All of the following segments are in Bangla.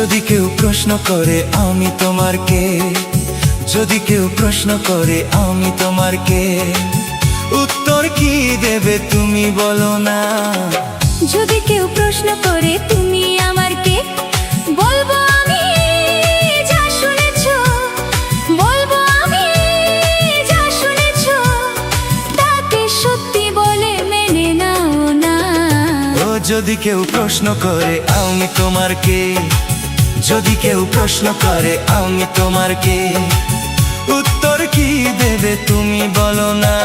যদি কেউ প্রশ্ন করে আমি তোমার কে, যদি কেউ প্রশ্ন করে আমি তোমার কে, উত্তর কি দেবে তুমি বলো না। যদি কেউ প্রশ্ন করে তুমি আমার কে, বলবো আমি যা শুনেছো, বলবো আমি যা শুনেছো, তাকে সত্যি বলে মেনে নাও না। ও যদি কেউ প্রশ্ন করে আমি তোমার কে, যদি কেউ প্রশ্ন করে আমি তোমার কে, উত্তর কি দেবে তুমি বলো না।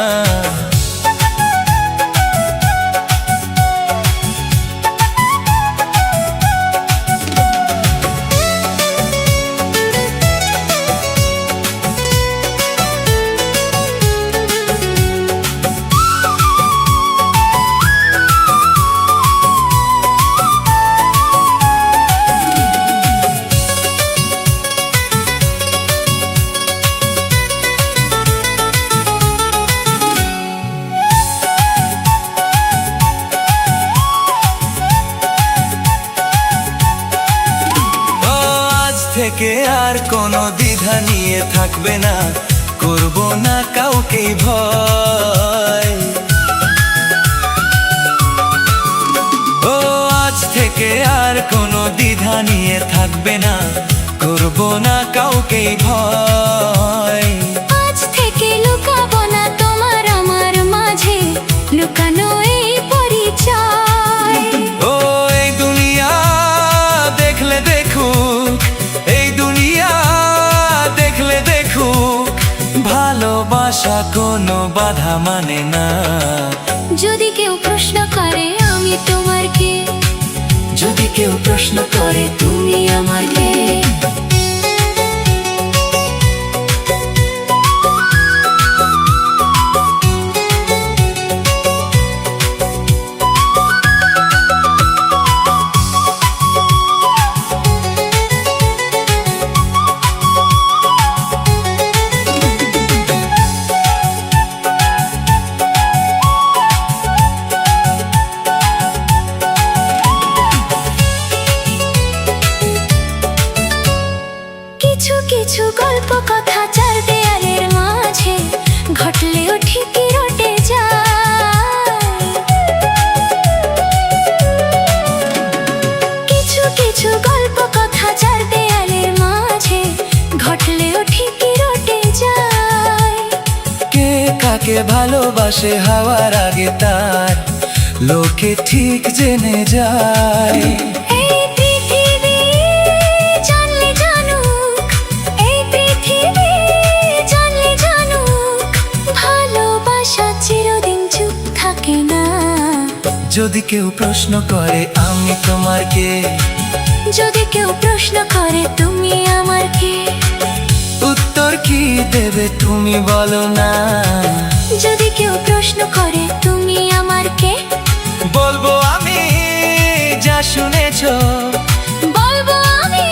থেকে আর কোনো দ্বিধা নিয়ে থাকবে না, করব না কাউকে ভয়। ও আজ থেকে আর কোনো দ্বিধা নিয়ে থাকবে না, করব না কাউকে ভয়। আজ থেকে লুকাবো না তোমার আমার মাঝে লুকানো এই পরিচয়। ও এই দুনিয়া দেখলে দেখুক, এই দুনিয়া দেখলে দেখুক, ভালোবাসা কোনো বাধা মানে না। যদি কেউ প্রশ্ন করে আমি তোমার কে, যদি কেউ প্রশ্ন করে তুমি আমার কে, কিছু গল্প কথা চার দেয়ালের মাঝে ঘটলেও ঠিকই রটে যায়। কিছু গল্প কথা চার দেয়ালের মাঝে ঘটলেও ঠিকই রটে যায়। কে কাকে ভালোবাসে হওয়ার আগে তার লোকে ঠিক জেনে যায়। যদি কেউ প্রশ্ন করে আমি তোমার কে, যদি কেউ প্রশ্ন করে তুমি আমার কে, উত্তর কি দেবে তুমি বলো না। যদি কেউ প্রশ্ন করে তুমি আমার কে, বলবো আমি যা শুনেছো, বলবো আমি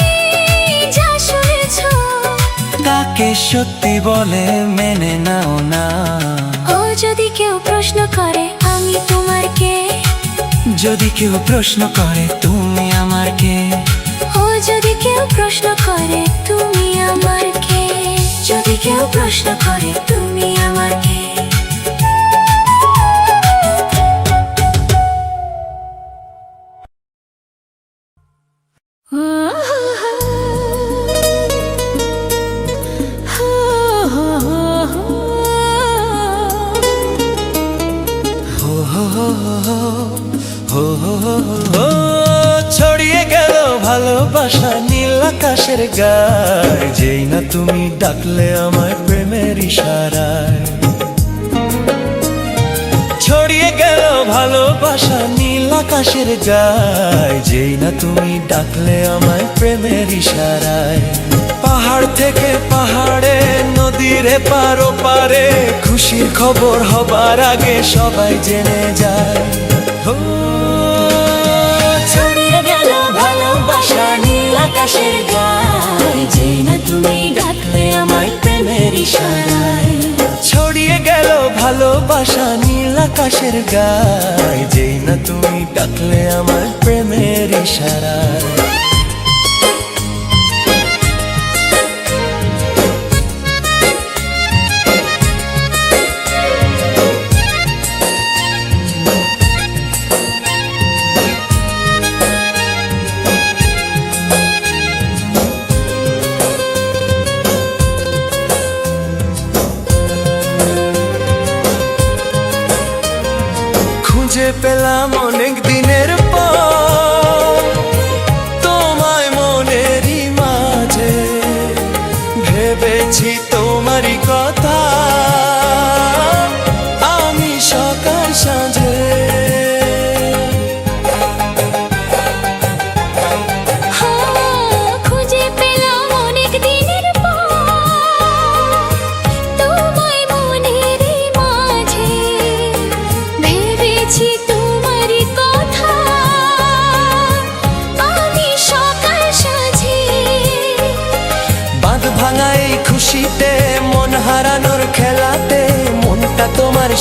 যা শুনেছো, তাকে সত্যি বলে মেনে নাও না। ও যদি কেউ প্রশ্ন করে আমি তোমার কে, যদি কেউ প্রশ্ন করে তুমি আমার কে, ও যদি কেউ প্রশ্ন করে তুমি আমার কে, যদি কেউ প্রশ্ন করে তুমি আমার কে। ছড়িয়ে গেল ভালোবাসা নীল আকাশের গায়, যেই না তুমি ডাকলে আমায় প্রেমের ইশারায়। ছড়িয়ে গেল ভালোবাসা নীল আকাশের গায়, যেই না তুমি ডাকলে আমায় প্রেমের ইশারায়। পাহাড় থেকে পাহাড়ে নদীর এপার ওপারে, খুশির খবর হবার আগে সবাই জেনে যায়। ছড়িয়ে গেল ভালোবাসা নীল আকাশের গায়, যেই না তুমি ডাকলে আমায় প্রেমের ইশারায়। ছড়িয়ে গেল ভালোবাসা নীল আকাশের গায়, যেই না তুমি ডাকলে আমায় প্রেমের ইশারায়।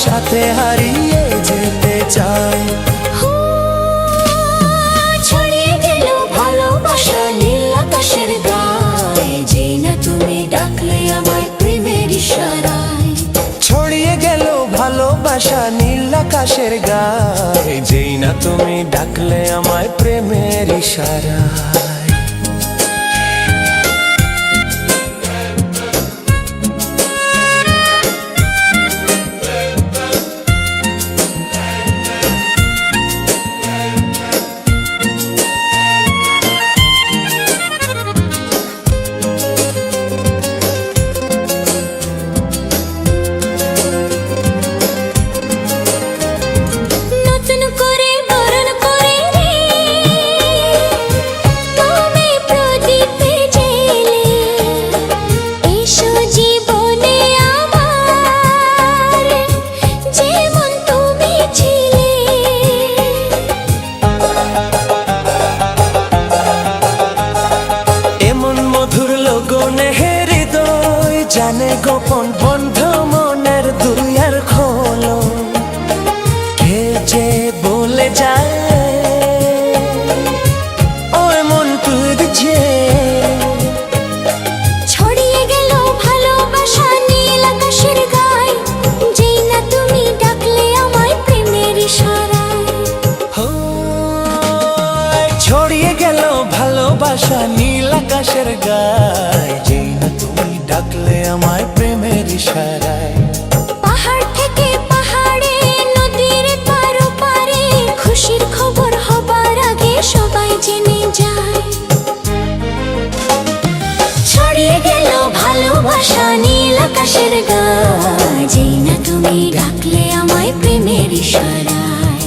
সাথে হারিয়ে যেতে চাই। ছড়িয়ে গেল ভালোবাসা নীল আকাশের গায়ে, যেই না তুমি ডাকলে আমায় প্রেমের ইশারায়। ছড়িয়ে গেল ভালোবাসা নীল আকাশের গায়ে, যেই না তুমি ডাকলে আমায় প্রেমের ইশারায়। নতুন করে বরণ করে রে তুমি প্রদীপে জেলে, এসো জীবনে আমার যেমন তুমি ছিলে। এমন মধুর লগনে হৃদয় জানে গোপন বন্ধ মনের দুয়ার খোলো, কে যে বলে যায় ওই মন তুঝে। ছড়িয়ে গেল ভালোবাসা নীল আকাশের গায়ে, যেই না তুমি ডাকলে আমায় প্রেমের ইশারায়। ছড়িয়ে গেল ভালোবাসা নীল আকাশের গায়ে, যেই না তুমি ডাকলে আমায় প্রেমের ইশারায়। পাহাড় থেকে পাহাড়ে নদীর পারো পারে, খুশির খবর হবার আগে সবাই জেনে যায়। ছড়িয়ে গেল ভালোবাসা নীল আকাশের গায়ে, যেই না তুমি ডাকলে আমায় প্রেমের ইশারায়।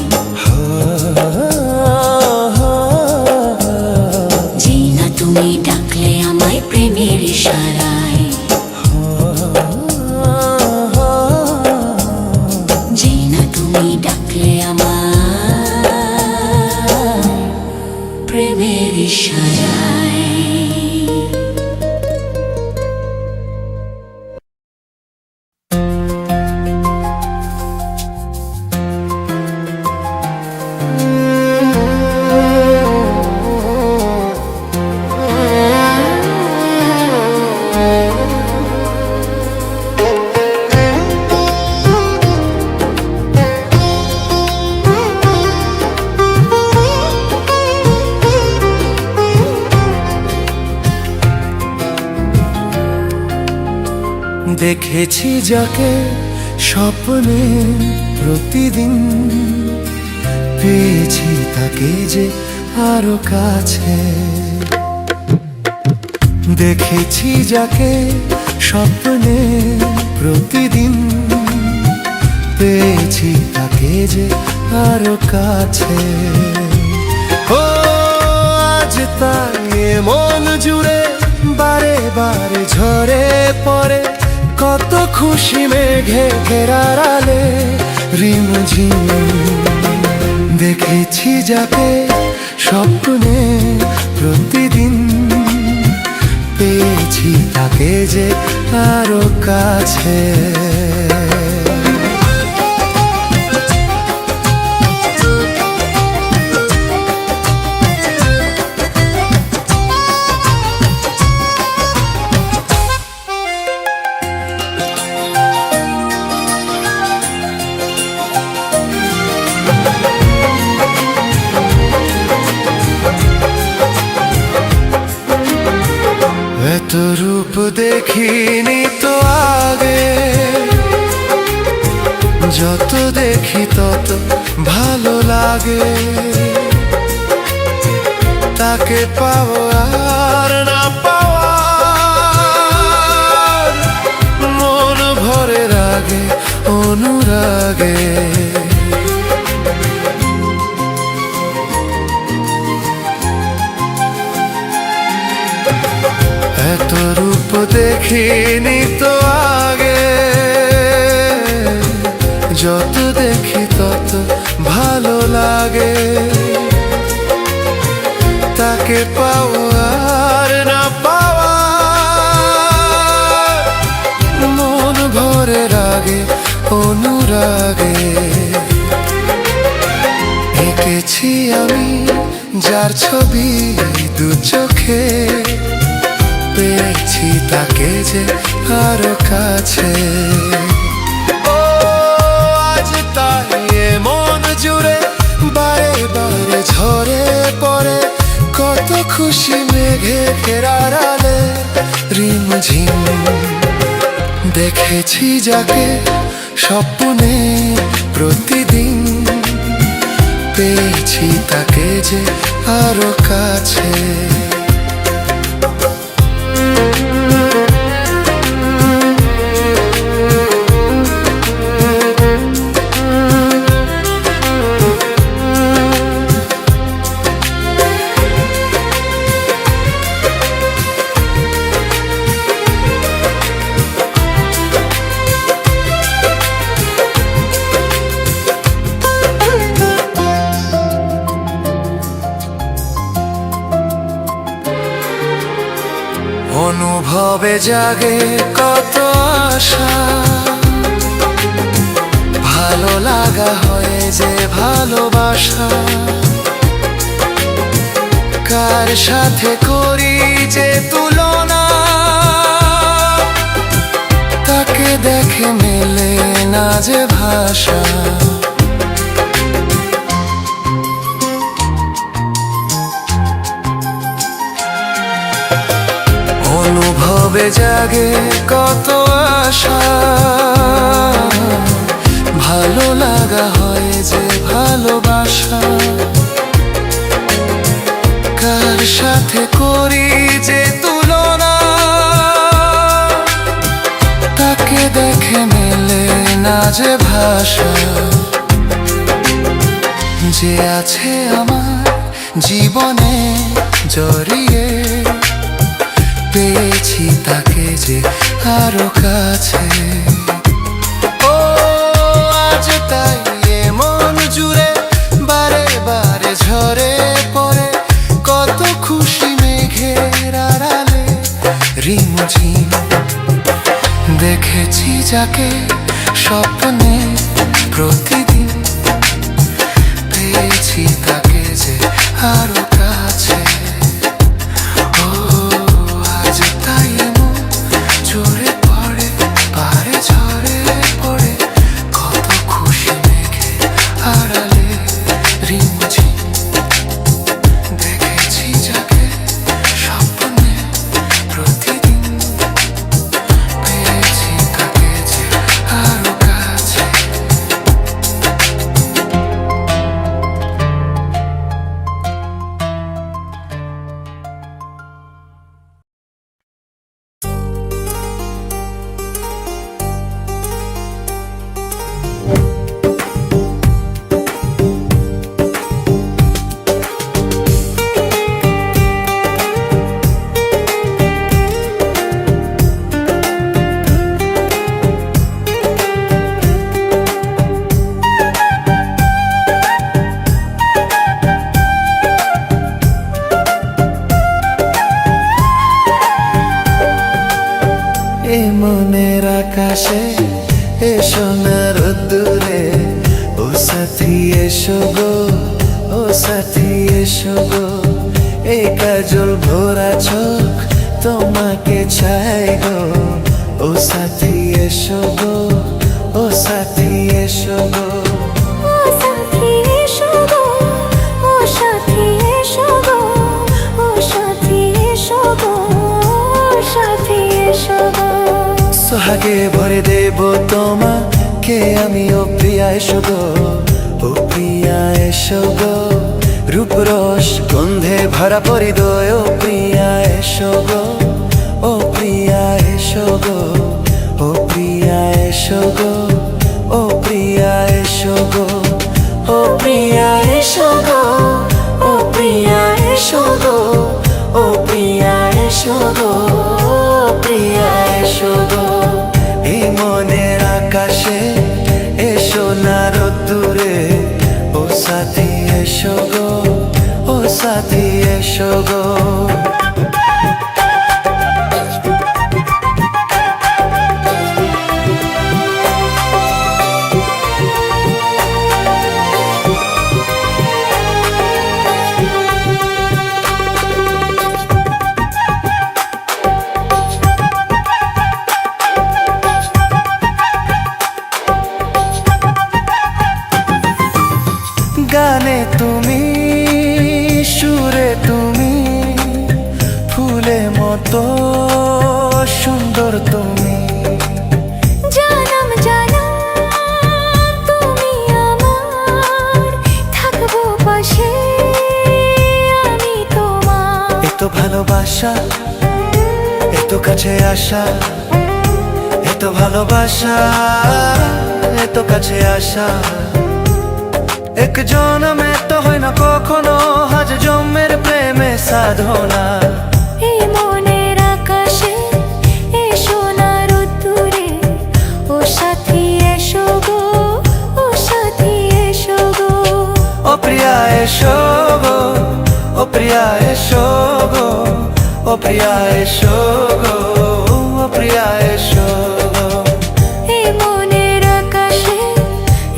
যেই না তুমি ডাকলে আমায় প্রেমের ইশারায়। যেই না তুমি ডাকলে আমায় প্রেমের ইশারায়। দেখেছি যাকে স্বপ্নে প্রতিদিন, পেয়েছি তাকে যে আরো কাছে। দেখেছি যাকে স্বপ্নে প্রতিদিন, পেয়েছি তাকে যে আরো কাছে। ও আজ তাই মন জুড়ে বারে বারে ঝরে পড়ে, কত খুশি মেঘে ঘেরার আলে রিমঝিম। দেখেছি যাকে স্বপ্নে প্রতিদিন, পেয়েছি তাকে যে আরো কাছে। এত রূপ দেখিনি তো আগে, যত দেখি তত ভালো লাগে। তাকে পাবো আর না পাওয়ার, মন ভরে রাগে অনুরাগে। এত রূপ দেখিনি তো আগে, যত দেখি তত ভালো লাগে। তাকে পাওয়া আর না পাওয়া, মন ভরে রাগে অনুরাগ। দেখেছি আমি যার ছবি দু চোখে, পেয়েছি তাকে যে আরো কাছে। ও আজ তাই মন জুড়ে বারে বারে ঝরে পড়ে কত খুশি মেঘে ঘেরার আলে রিমঝিম। দেখেছি যাকে স্বপ্নে প্রতিদিন, পেয়েছি তাকে যে আরো কাছে। অনুভবে জাগে কত আশা, ভালো লাগা হয় যে ভালোবাসা। কার সাথে করি যে তুলনা, তাকে দেখে মেলে না যে ভাষা। অনুভবে জাগে কত আশা, ভালো লাগা হয় যে ভালোবাসা। কার সাথে করি যে তুলনা, তাকে দেখে মেলে না যে ভাষা। যে আছে আমার জীবনে জড়িয়ে, পেয়েছি তাকে যে আরো কাছে। ও আজ তাই মন জুড়ে বারে বারে ঝরে পড়ে কত খুশি মেঘের আড়ালে রিমঝিম। দেখেছি যাকে স্বপ্নে প্রতিদিন, পেয়েছি তাকে যে আরো কাছে। মনের আকাশে এ সোনার দূরে, ও সাথী এসো গো, ও সাথী এসো গো। এই কাজল ভরা চোখ তোমাকে চাই গো, ও সাথী এসো গো, ও সাথী এসো গো। সোহাগে ভরে দেব তোমাকে আমি, ও প্রিয়া এসো গো, ও প্রিয়া এসো গো। রূপরস গন্ধে ভরা পরিদয়, ও প্রিয়া এসো গো, ও প্রিয়া এসো গো, ও প্রিয়া এসো গো, ও প্রিয়া এসো গো, ও প্রিয়া এসো গো, ও প্রিয়া এসো গো, ও প্রিয়া এসো গো, প্রিয়া এসো গো। এই মনের আকাশে এসো না রোদ্দুরে, ও সাথী এসো গো, ও সাথী এসো গো। মতো সুন্দর তুমি। জানাম জানাম তুমি আমার, থাকবো পাশে আমি তোমার। এত ভালোবাসা, এত কাছে আসা, এত ভালোবাসা, এত কাছে আসা। এক জনমে তো হয় না কখনো, আজ জন্মের প্রেমে সাধনা। এই মনের আকাশে এ সোনার রোদ্দুরে, ও সাথী এসো গো, ও সাথী এসো গো। ও প্রিয়া এসো গো, ও প্রিয়া এসো গো, ও প্রিয়া এসো গো, ও প্রিয়া এসো গো। এই মনের আকাশে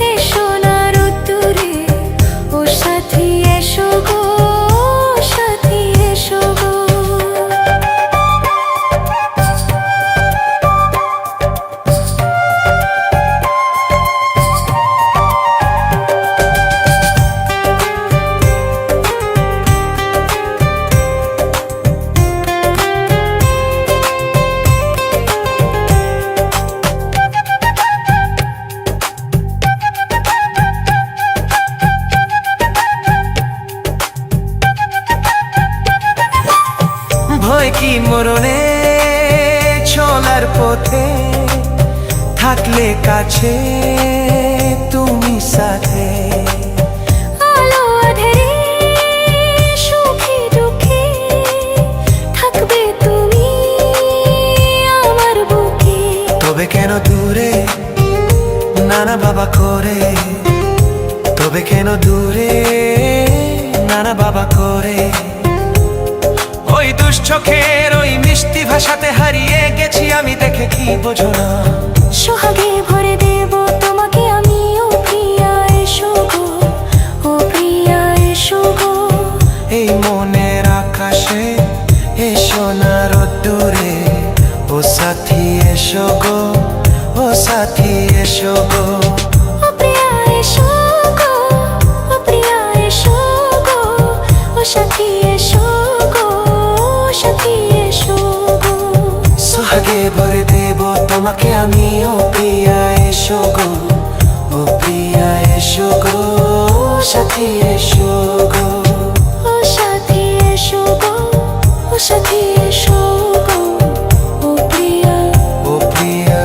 এ সোনার রোদ্দুরে, ও সাথী এসো গো, ও সাথী এসো গো। ভয় কি মরণে চলার পথে, থাকলে কাছে তুমি সাথে। আলো আঁধারে সুখে দুঃখে, থাকবে তুমি আমার বুকে। তবে কেন দূরে নানা বাবা করে, তবে কেন দূরে নানা বাবা করে। ওই দুশ্চোখের ওই মিষ্টি ভাষাতে হারিয়ে গেছি আমি, দেখে কি বোঝো না। সোহাগে ভরে দেব তোমাকে আমি, ও প্রিয়া এসো গো, ও প্রিয়া এসো গো। এই মনের আকাশে এ সোনার রোদ্দুরে, ও সাথী এসো গো, ও সাথী এসো গো। ও প্রিয়া এসো গো, ও প্রিয়া এসো গো, ও সাথী এসো গো, ও সাথী এসো গো। সোহাগে ভরে দেব তোমাকে আমি, ও প্রিয়া এসো গো, ও প্রিয়া এসো গো, ও সাথী এসো গো। ও সাথী এসো গো, ও সাথী এসো গো, ও প্রিয়া। ও প্রিয়া,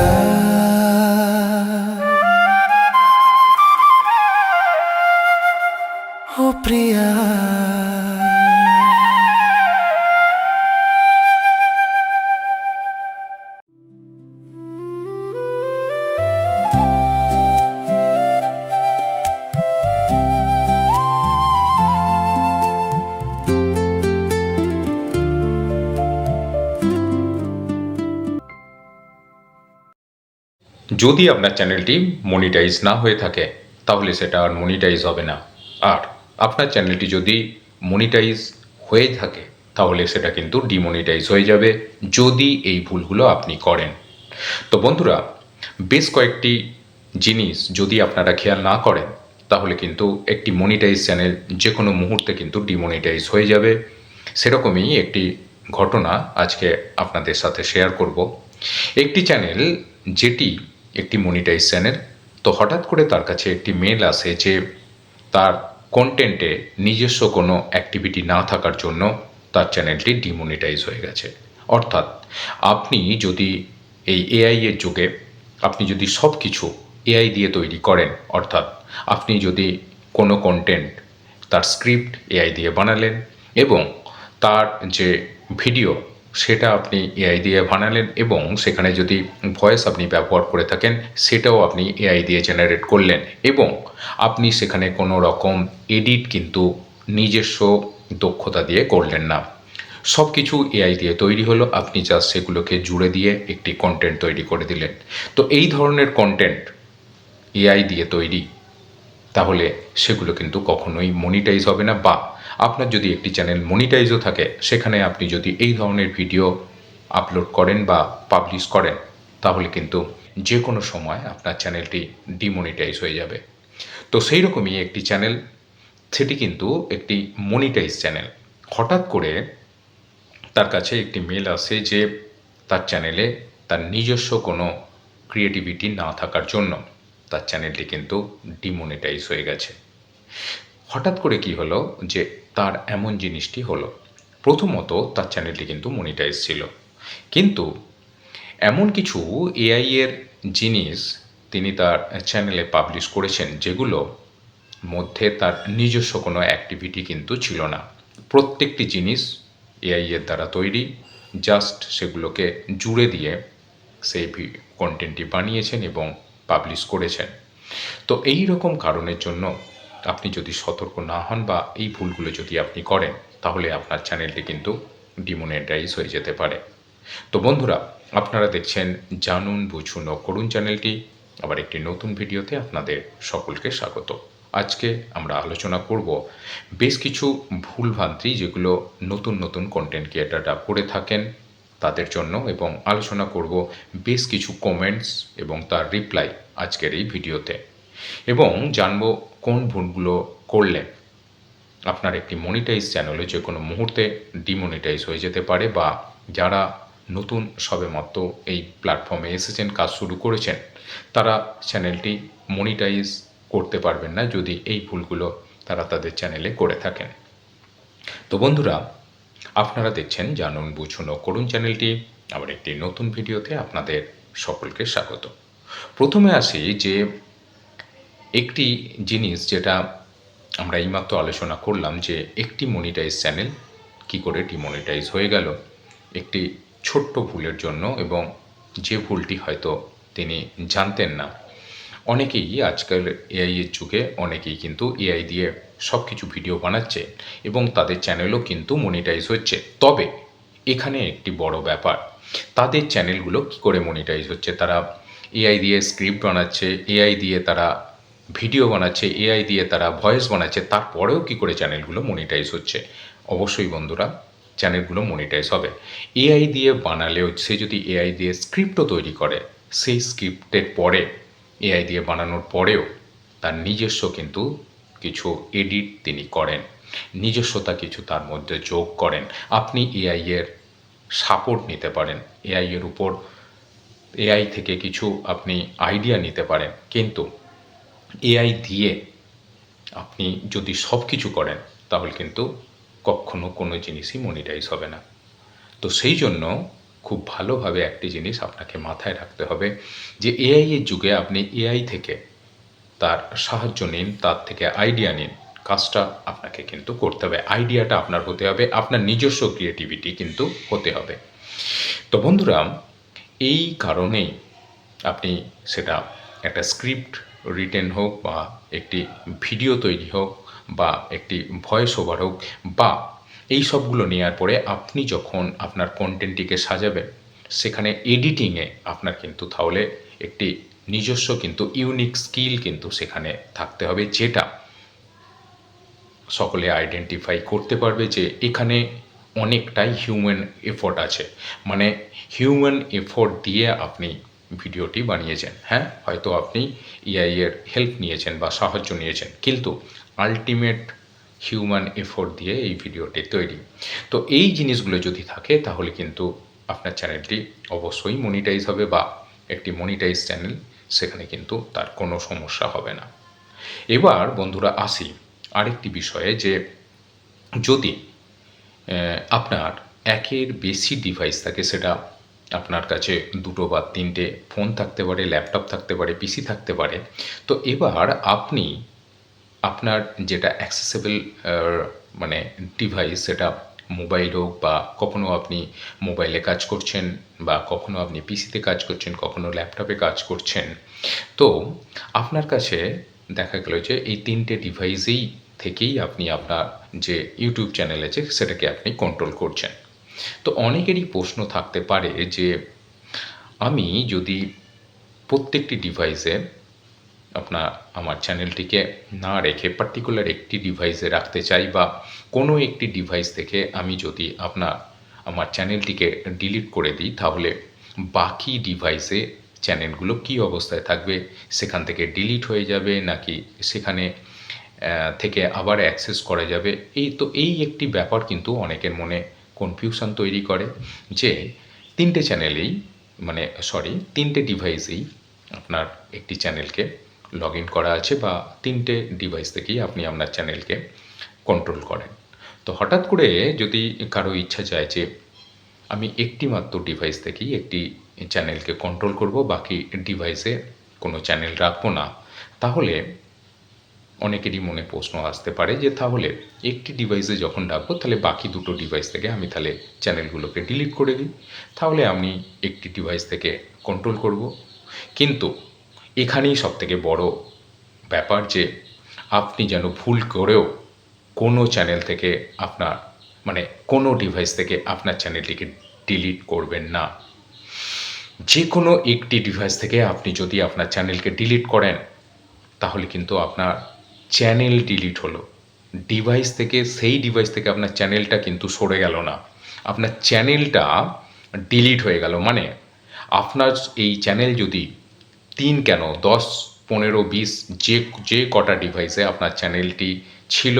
ও প্রিয়া। যদি আপনার চ্যানেলটি মনিটাইজ না হয়ে থাকে তাহলে সেটা আর মনিটাইজ হবে না, আর আপনার চ্যানেলটি যদি মনিটাইজ হয়ে থাকে তাহলে সেটা কিন্তু ডিমনিটাইজ হয়ে যাবে যদি এই ভুলগুলো আপনি করেন। তো বন্ধুরা, বেশ কয়েকটি জিনিস যদি আপনারা খেয়াল না করেন তাহলে কিন্তু একটি মনিটাইজ চ্যানেল যে কোনো মুহূর্তে কিন্তু ডিমনিটাইজ হয়ে যাবে। সেরকমই একটি ঘটনা আজকে আপনাদের সাথে শেয়ার করব। একটি চ্যানেল যেটি একটি মনিটাইজ চ্যানেল, তো হঠাৎ করে তার কাছে একটি মেল আসে যে তার কন্টেন্টে নিজস্ব কোনো অ্যাক্টিভিটি না থাকার জন্য তার চ্যানেলটি ডিমনিটাইজ হয়ে গেছে। অর্থাৎ আপনি যদি এই এআই এর যুগে আপনি যদি সব কিছু এআই দিয়ে তৈরি করেন, অর্থাৎ আপনি যদি কোনো কন্টেন্ট তার স্ক্রিপ্ট এআই দিয়ে বানালেন এবং তার যে ভিডিও সেটা আপনি এআই দিয়ে বানালেন এবং সেখানে যদি ভয়েস আপনি ব্যবহার করে থাকেন সেটাও আপনি এআই দিয়ে জেনারেট করলেন এবং আপনি সেখানে কোনো রকম এডিট কিন্তু নিজস্ব দক্ষতা দিয়ে করলেন না, সব কিছু এআই দিয়ে তৈরি হলো, আপনি জাস্ট সেগুলোকে জুড়ে দিয়ে একটি কন্টেন্ট তৈরি করে দিলেন। তো এই ধরনের কন্টেন্ট এআই দিয়ে তৈরি, তাহলে সেগুলো কিন্তু কখনোই মনিটাইজ হবে না। বা আপনার যদি একটি চ্যানেল মনিটাইজও থাকে সেখানে আপনি যদি এই ধরনের ভিডিও আপলোড করেন বা পাবলিশ করেন তাহলে কিন্তু যে কোনো সময় আপনার চ্যানেলটি ডিমনিটাইজ হয়ে যাবে। তো সেই রকমই একটি চ্যানেল, সেটি কিন্তু একটি মনিটাইজ চ্যানেল, হঠাৎ করে তার কাছে একটি মেল আসে যে তার চ্যানেলে তার নিজস্ব কোনো ক্রিয়েটিভিটি না থাকার জন্য তার চ্যানেলটি কিন্তু ডিমনিটাইজ হয়ে গেছে। হঠাৎ করে কি হলো যে তার এমন জিনিসটি হলো, প্রথমত তার চ্যানেলটি কিন্তু মনিটাইজ ছিল, কিন্তু এমন কিছু এআই এর জিনিস তিনি তার চ্যানেলে পাবলিশ করেছেন যেগুলো মধ্যে তার নিজস্ব কোনো অ্যাক্টিভিটি কিন্তু ছিল না। প্রত্যেকটি জিনিস এআই এর দ্বারা তৈরি, জাস্ট সেগুলোকে জুড়ে দিয়ে সেই কন্টেন্টটি বানিয়েছেন এবং পাবলিশ করেছেন। তো এই রকম কারণের জন্য আপনি যদি সতর্ক না হন বা এই ভুলগুলো যদি আপনি করেন, তাহলে আপনার চ্যানেলটি কিন্তু ডিমনিটাইজ হয়ে যেতে পারে। তো বন্ধুরা, আপনারা দেখছেন জানুন বুঝুন ও করুন চ্যানেলটি। আবার একটি নতুন ভিডিওতে আপনাদের সকলকে স্বাগত। আজকে আমরা আলোচনা করব বেশ কিছু ভুলভ্রান্তি যেগুলো নতুন নতুন কন্টেন্ট ক্রিয়েটাররা করে থাকেন তাদের জন্য, এবং আলোচনা করব বেশ কিছু কমেন্টস এবং তার রিপ্লাই আজকের এই ভিডিওতে, এবং জানব কোন ভুলগুলো করলে আপনার একটি মনিটাইজ চ্যানেলে যে কোনো মুহূর্তে ডিমনিটাইজ হয়ে যেতে পারে, বা যারা নতুন সবেমাত্র এই প্ল্যাটফর্মে এসেছেন, কাজ শুরু করেছেন, তারা চ্যানেলটি মনিটাইজ করতে পারবেন না যদি এই ভুলগুলো তারা তাদের চ্যানেলে করে থাকেন। তো বন্ধুরা, আপনারা দেখছেন জানুন বুঝুন ও করুন চ্যানেলটি। আবার একটি নতুন ভিডিওতে আপনাদের সকলকে স্বাগত। প্রথমে আসি যে একটি জিনিস যেটা আমরা এইমাত্র আলোচনা করলাম, যে একটি মনিটাইজ চ্যানেল কি করে ডিমনিটাইজ হয়ে গেল একটি ছোট্ট ভুলের জন্য, এবং যে ভুলটি হয়তো তিনি জানতেন না। অনেকেই আজকাল এআই এর যুগে অনেকেই কিন্তু এআই দিয়ে সব কিছু ভিডিও বানাচ্ছে এবং তাদের চ্যানেলও কিন্তু মনিটাইজ হচ্ছে। তবে এখানে একটি বড় ব্যাপার, তাদের চ্যানেলগুলো কী করে মনিটাইজ হচ্ছে? তারা এআই দিয়ে স্ক্রিপ্ট বানাচ্ছে, এআই দিয়ে তারা ভিডিও বানাচ্ছে, এআই দিয়ে তারা ভয়েস বানাচ্ছে, তারপরেও কী করে চ্যানেলগুলো মনিটাইজ হচ্ছে? অবশ্যই বন্ধুরা, চ্যানেলগুলো মনিটাইজ হবে। এআই দিয়ে বানালেও, সে যদি এআই দিয়ে স্ক্রিপ্টও তৈরি করে, সেই স্ক্রিপ্টের পরে এআই দিয়ে বানানোর পরেও তার নিজস্ব কিন্তু কিছু এডিট তিনি করেন, নিজস্বতা কিছু তার মধ্যে যোগ করেন। আপনি এআই এর সাপোর্ট নিতে পারেন, এআই এর উপর এআই থেকে কিছু আপনি আইডিয়া নিতে পারেন, কিন্তু এআই দিয়ে আপনি যদি সব কিছু করেন তাহলে কিন্তু কখনো কোনো জিনিসই মনিটাইজ হবে না। তো সেই জন্য খুব ভালোভাবে একটি জিনিস আপনাকে মাথায় রাখতে হবে যে এআই এর যুগে আপনি এআই থেকে তার সাহায্য নিন, তার থেকে আইডিয়া নিন, কাজটা আপনাকে কিন্তু করতে হবে। আইডিয়াটা আপনার হতে হবে, আপনার নিজস্ব ক্রিয়েটিভিটি কিন্তু হতে হবে। তো বন্ধুরা, এই কারণেই আপনি সেটা একটা স্ক্রিপ্ট রিটেন হোক, বা একটি ভিডিও তৈরি হোক, বা একটি ভয়েস ওভার হোক, বা এই সবগুলো নেওয়ার পরে আপনি যখন আপনার কন্টেন্টটিকে সাজাবেন, সেখানে এডিটিংয়ে আপনার কিন্তু তাহলে একটি নিজস্ব কিন্তু ইউনিক স্কিল কিন্তু সেখানে থাকতে হবে, যেটা সকলে আইডেন্টিফাই করতে পারবে যে এখানে অনেকটাই হিউম্যান এফোর্ট আছে। মানে হিউম্যান এফোর্ট দিয়ে আপনি ভিডিওটি বানিয়েছেন। হ্যাঁ, হয়তো আপনি এআই এর হেল্প নিয়েছেন বা সাহায্য নিয়েছেন, কিন্তু আলটিমেট হিউম্যান এফোর্ট দিয়ে এই ভিডিওটি তৈরি। তো এই জিনিসগুলো যদি থাকে তাহলে কিন্তু আপনার চ্যানেলটি অবশ্যই মনিটাইজ হবে, বা একটি মনিটাইজ চ্যানেল, সেখানে কিন্তু তার কোনো সমস্যা হবে না। এবার বন্ধুরা আসি আরেকটি বিষয়ে, যে যদি আপনার একের বেশি ডিভাইস থাকে, সেটা আপনার কাছে দুটো বা তিনটে ফোন থাকতে পারে, ল্যাপটপ থাকতে পারে, পিসি থাকতে পারে। তো এবার আপনি আপনার যেটা অ্যাক্সেসেবল মানে ডিভাইস, সেটা মোবাইল হোক, বা কখনো আপনি মোবাইলে কাজ করছেন, বা কখনো আপনি পিসিতে কাজ করছেন, কখনো ল্যাপটপে কাজ করছেন। তো আপনার কাছে দেখা গেল যে এই তিনটে ডিভাইসেই থেকেই আপনি আপনার যে ইউটিউব চ্যানেল আছে সেটাকে আপনি কন্ট্রোল করছেন। তো অনেকেরই প্রশ্ন থাকতে পারে যে আমি যদি প্রত্যেকটি ডিভাইসে আমার চ্যানেলটিকে না রেখে পার্টিকুলার একটি ডিভাইসে রাখতে চাই, বা কোনো একটি ডিভাইস থেকে আমি যদি আমার চ্যানেলটিকে ডিলিট করে দিই, তাহলে বাকি ডিভাইসে চ্যানেলগুলো কী অবস্থায় থাকবে? সেখান থেকে ডিলিট হয়ে যাবে, নাকি সেখানে থেকে আবার অ্যাক্সেস করা যাবে? এই একটি ব্যাপার কিন্তু অনেকের মনে কনফিউশন তৈরি করে যে তিনটে ডিভাইসেই আপনার একটি চ্যানেলকে লগ ইন করা আছে বা তিনটে ডিভাইস থেকেই আপনি আপনার চ্যানেলকে কন্ট্রোল করেন। তো হঠাৎ করে যদি কারো ইচ্ছা যায় যে আমি একটি মাত্র ডিভাইস থেকেই একটি চ্যানেলকে কন্ট্রোল করব, বাকি ডিভাইসে কোনো চ্যানেল রাখবো না, তাহলে অনেকেরই মনে প্রশ্ন আসতে পারে যে তাহলে একটি ডিভাইসে যখন রাখবো তাহলে বাকি দুটো ডিভাইস থেকে আমি তাহলে চ্যানেলগুলোকে ডিলিট করে দিই, তাহলে আমি একটি ডিভাইস থেকে কন্ট্রোল করব। কিন্তু এখানেই সবথেকে বড় ব্যাপার যে আপনি যেন ভুল করেও কোনো চ্যানেল থেকে কোনো ডিভাইস থেকে আপনার চ্যানেলটিকে ডিলিট করবেন না। যে কোনো একটি ডিভাইস থেকে আপনি যদি আপনার চ্যানেলকে ডিলিট করেন তাহলে কিন্তু আপনার চ্যানেল ডিলিট হলো, সেই ডিভাইস থেকে আপনার চ্যানেলটা কিন্তু সরে গেল না, আপনার চ্যানেলটা ডিলিট হয়ে গেল। মানে আপনার এই চ্যানেল যদি 3 কেন 10, 15, 20 যে কটা ডিভাইসে আপনার চ্যানেলটি ছিল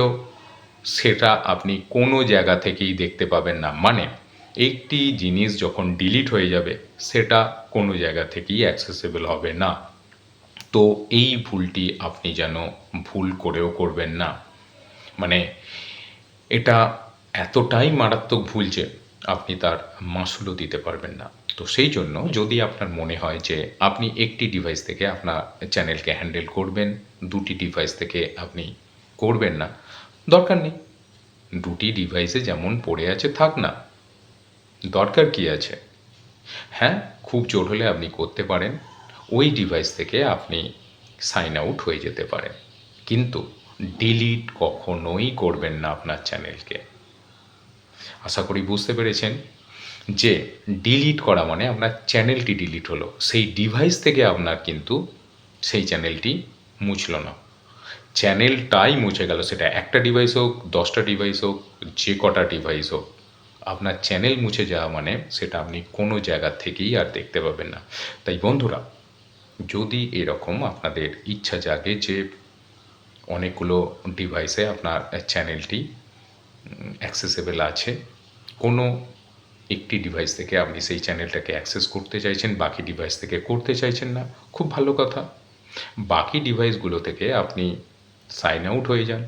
সেটা আপনি কোনো জায়গা থেকেই দেখতে পাবেন না। মানে একটি জিনিস যখন ডিলিট হয়ে যাবে সেটা কোনো জায়গা থেকেই অ্যাক্সেসেবল হবে না। তো এই ভুলটি আপনি যেন ভুল করেও করবেন না। মানে এটা এতটাই মারাত্মক ভুল যে আপনি তার মাসুলও দিতে পারবেন না। তো সেই জন্য যদি আপনার মনে হয় যে আপনি একটি ডিভাইস থেকে আপনার চ্যানেলকে হ্যান্ডেল করবেন, দুটি ডিভাইস থেকে আপনি করবেন না, দরকার নেই। দুটি ডিভাইসে যেমন পড়ে আছে থাক না, দরকার কি আছে? হ্যাঁ, খুব জোর হলে আপনি করতে পারেন, ওই ডিভাইস থেকে আপনি সাইন আউট হয়ে যেতে পারেন, কিন্তু ডিলিট কখনোই করবেন না আপনার চ্যানেলকে। আশা করি বুঝতে পেরেছেন যে ডিলিট করা মানে আপনার চ্যানেলটি ডিলিট হলো, সেই ডিভাইস থেকে আপনার কিন্তু সেই চ্যানেলটি মুছল না, চ্যানেলটাই মুছে গেল। সেটা একটা ডিভাইস হোক, 10টা ডিভাইস হোক, যে কটা ডিভাইস হোক, আপনার চ্যানেল মুছে যাওয়া মানে সেটা আপনি কোনো জায়গা থেকেই আর দেখতে পাবেন না। তাই বন্ধুরা, যদি এরকম আপনাদের ইচ্ছা জাগে যে অনেকগুলো ডিভাইসে আপনার চ্যানেলটি অ্যাক্সেসেবল আছে, কোনো একটি ডিভাইস থেকে আপনি সেই চ্যানেলটাকে অ্যাক্সেস করতে চাইছেন, বাকি ডিভাইস থেকে করতে চাইছেন না, খুব ভালো কথা। বাকি ডিভাইসগুলো থেকে আপনি সাইন আউট হয়ে যান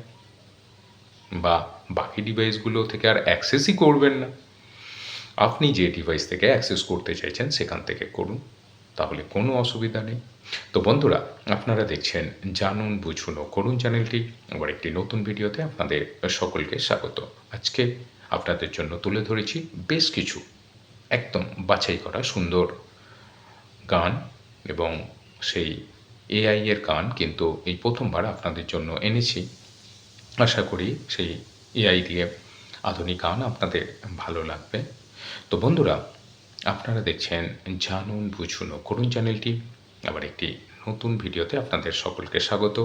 বা বাকি ডিভাইসগুলো থেকে আর অ্যাক্সেসই করবেন না। আপনি যে ডিভাইস থেকে অ্যাক্সেস করতে চাইছেন সেখান থেকে করুন, তাহলে কোনো অসুবিধা নেই। তো বন্ধুরা, আপনারা দেখছেন জানুন বুঝুন ও করুন চ্যানেলটি। আবার একটি নতুন ভিডিওতে আপনাদের সকলকে স্বাগত। আজকে আপনাদের জন্য তুলে ধরেছি বেশ কিছু একদম বাছাই করা সুন্দর গান, এবং সেই এআই এর গান কিন্তু এই প্রথমবার আপনাদের জন্য এনেছি। আশা করি সেই এআই দিয়ে আধুনিক গান আপনাদের ভালো লাগবে। তো বন্ধুরা, আপনারা দেখছেন জানুন বুঝুন ও করুন চ্যানেলটি। আবার একটি নতুন ভিডিওতে আপনাদের সকলকে স্বাগত।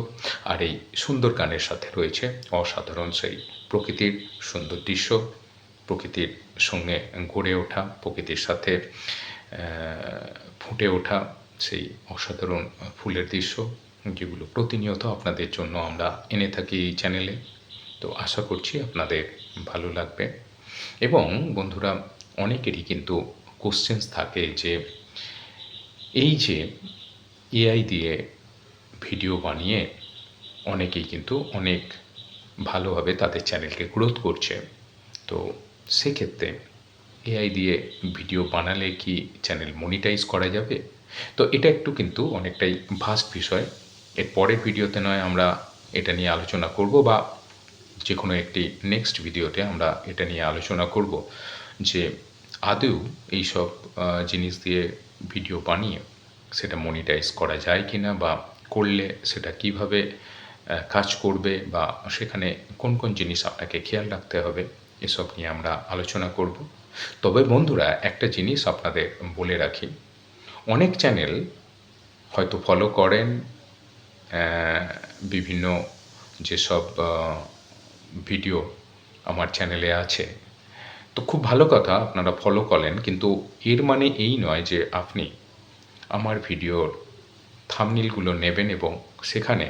আর এই সুন্দর গানের সাথে রয়েছে অসাধারণ সেই প্রকৃতির সুন্দর দৃশ্য, প্রকৃতির সঙ্গে গড়ে ওঠা, প্রকৃতির সাথে ফুটে ওঠা সেই অসাধারণ ফুলের দৃশ্য, যেগুলো প্রতিনিয়ত আপনাদের জন্য আমরা এনে থাকি এই চ্যানেলে। তো আশা করছি আপনাদের ভালো লাগবে। এবং বন্ধুরা, অনেকেরই কিন্তু কোশ্চেন্স থাকে যে এই যে এআই দিয়ে ভিডিও বানিয়ে অনেকেই কিন্তু অনেক ভালোভাবে তাদের চ্যানেলকে গ্রোথ করছে, তো সেক্ষেত্রে এআই দিয়ে ভিডিও বানালে কি চ্যানেল মনিটাইজ করা যাবে? তো এটা একটু কিন্তু অনেকটাই ভাস্ট বিষয়। এর পরের ভিডিওতে নয় আমরা এটা নিয়ে আলোচনা করব, বা যে কোনো একটি নেক্সট ভিডিওতে আমরা এটা নিয়ে আলোচনা করব যে আদৌ এইসব জিনিস দিয়ে ভিডিও বানিয়ে সেটা মনিটাইজ করা যায় কি না, বা করলে সেটা কিভাবে কাজ করবে, বা সেখানে কোন কোন জিনিস আপনাকে খেয়াল রাখতে হবে, এসব নিয়ে আমরা আলোচনা করব। তবে বন্ধুরা, একটা জিনিস আপনাদের বলে রাখি, অনেক চ্যানেল হয়তো ফলো করেন বিভিন্ন যেসব ভিডিও আমার চ্যানেলে আছে, তো খুব ভালো কথা আপনারা ফলো করেন, কিন্তু এর মানে এই নয় যে আপনি আমার ভিডিওর থাম্বনেইলগুলো নেবেন এবং সেখানে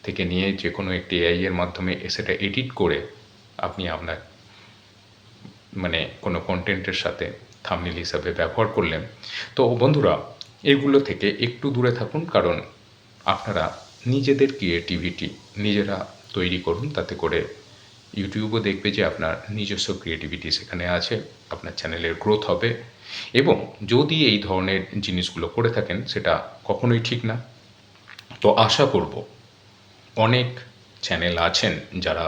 থেকে নিয়ে যে কোনো একটি এআই এর মাধ্যমে সেটা এডিট করে আপনি আপনার মানে কোনো কন্টেন্টের সাথে থাম্বনেল হিসাবে ব্যবহার করলেন। তো বন্ধুরা, এগুলো থেকে একটু দূরে থাকুন, কারণ আপনারা নিজেদের ক্রিয়েটিভিটি নিজেরা তৈরি করুন। তাতে করে ইউটিউবও দেখবে যে আপনার নিজস্ব ক্রিয়েটিভিটি সেখানে আছে, আপনার চ্যানেলের গ্রোথ হবে। এবং যদি এই ধরনের জিনিসগুলো করে থাকেন, সেটা কখনোই ঠিক না। তো আশা করব অনেক চ্যানেল আছেন যারা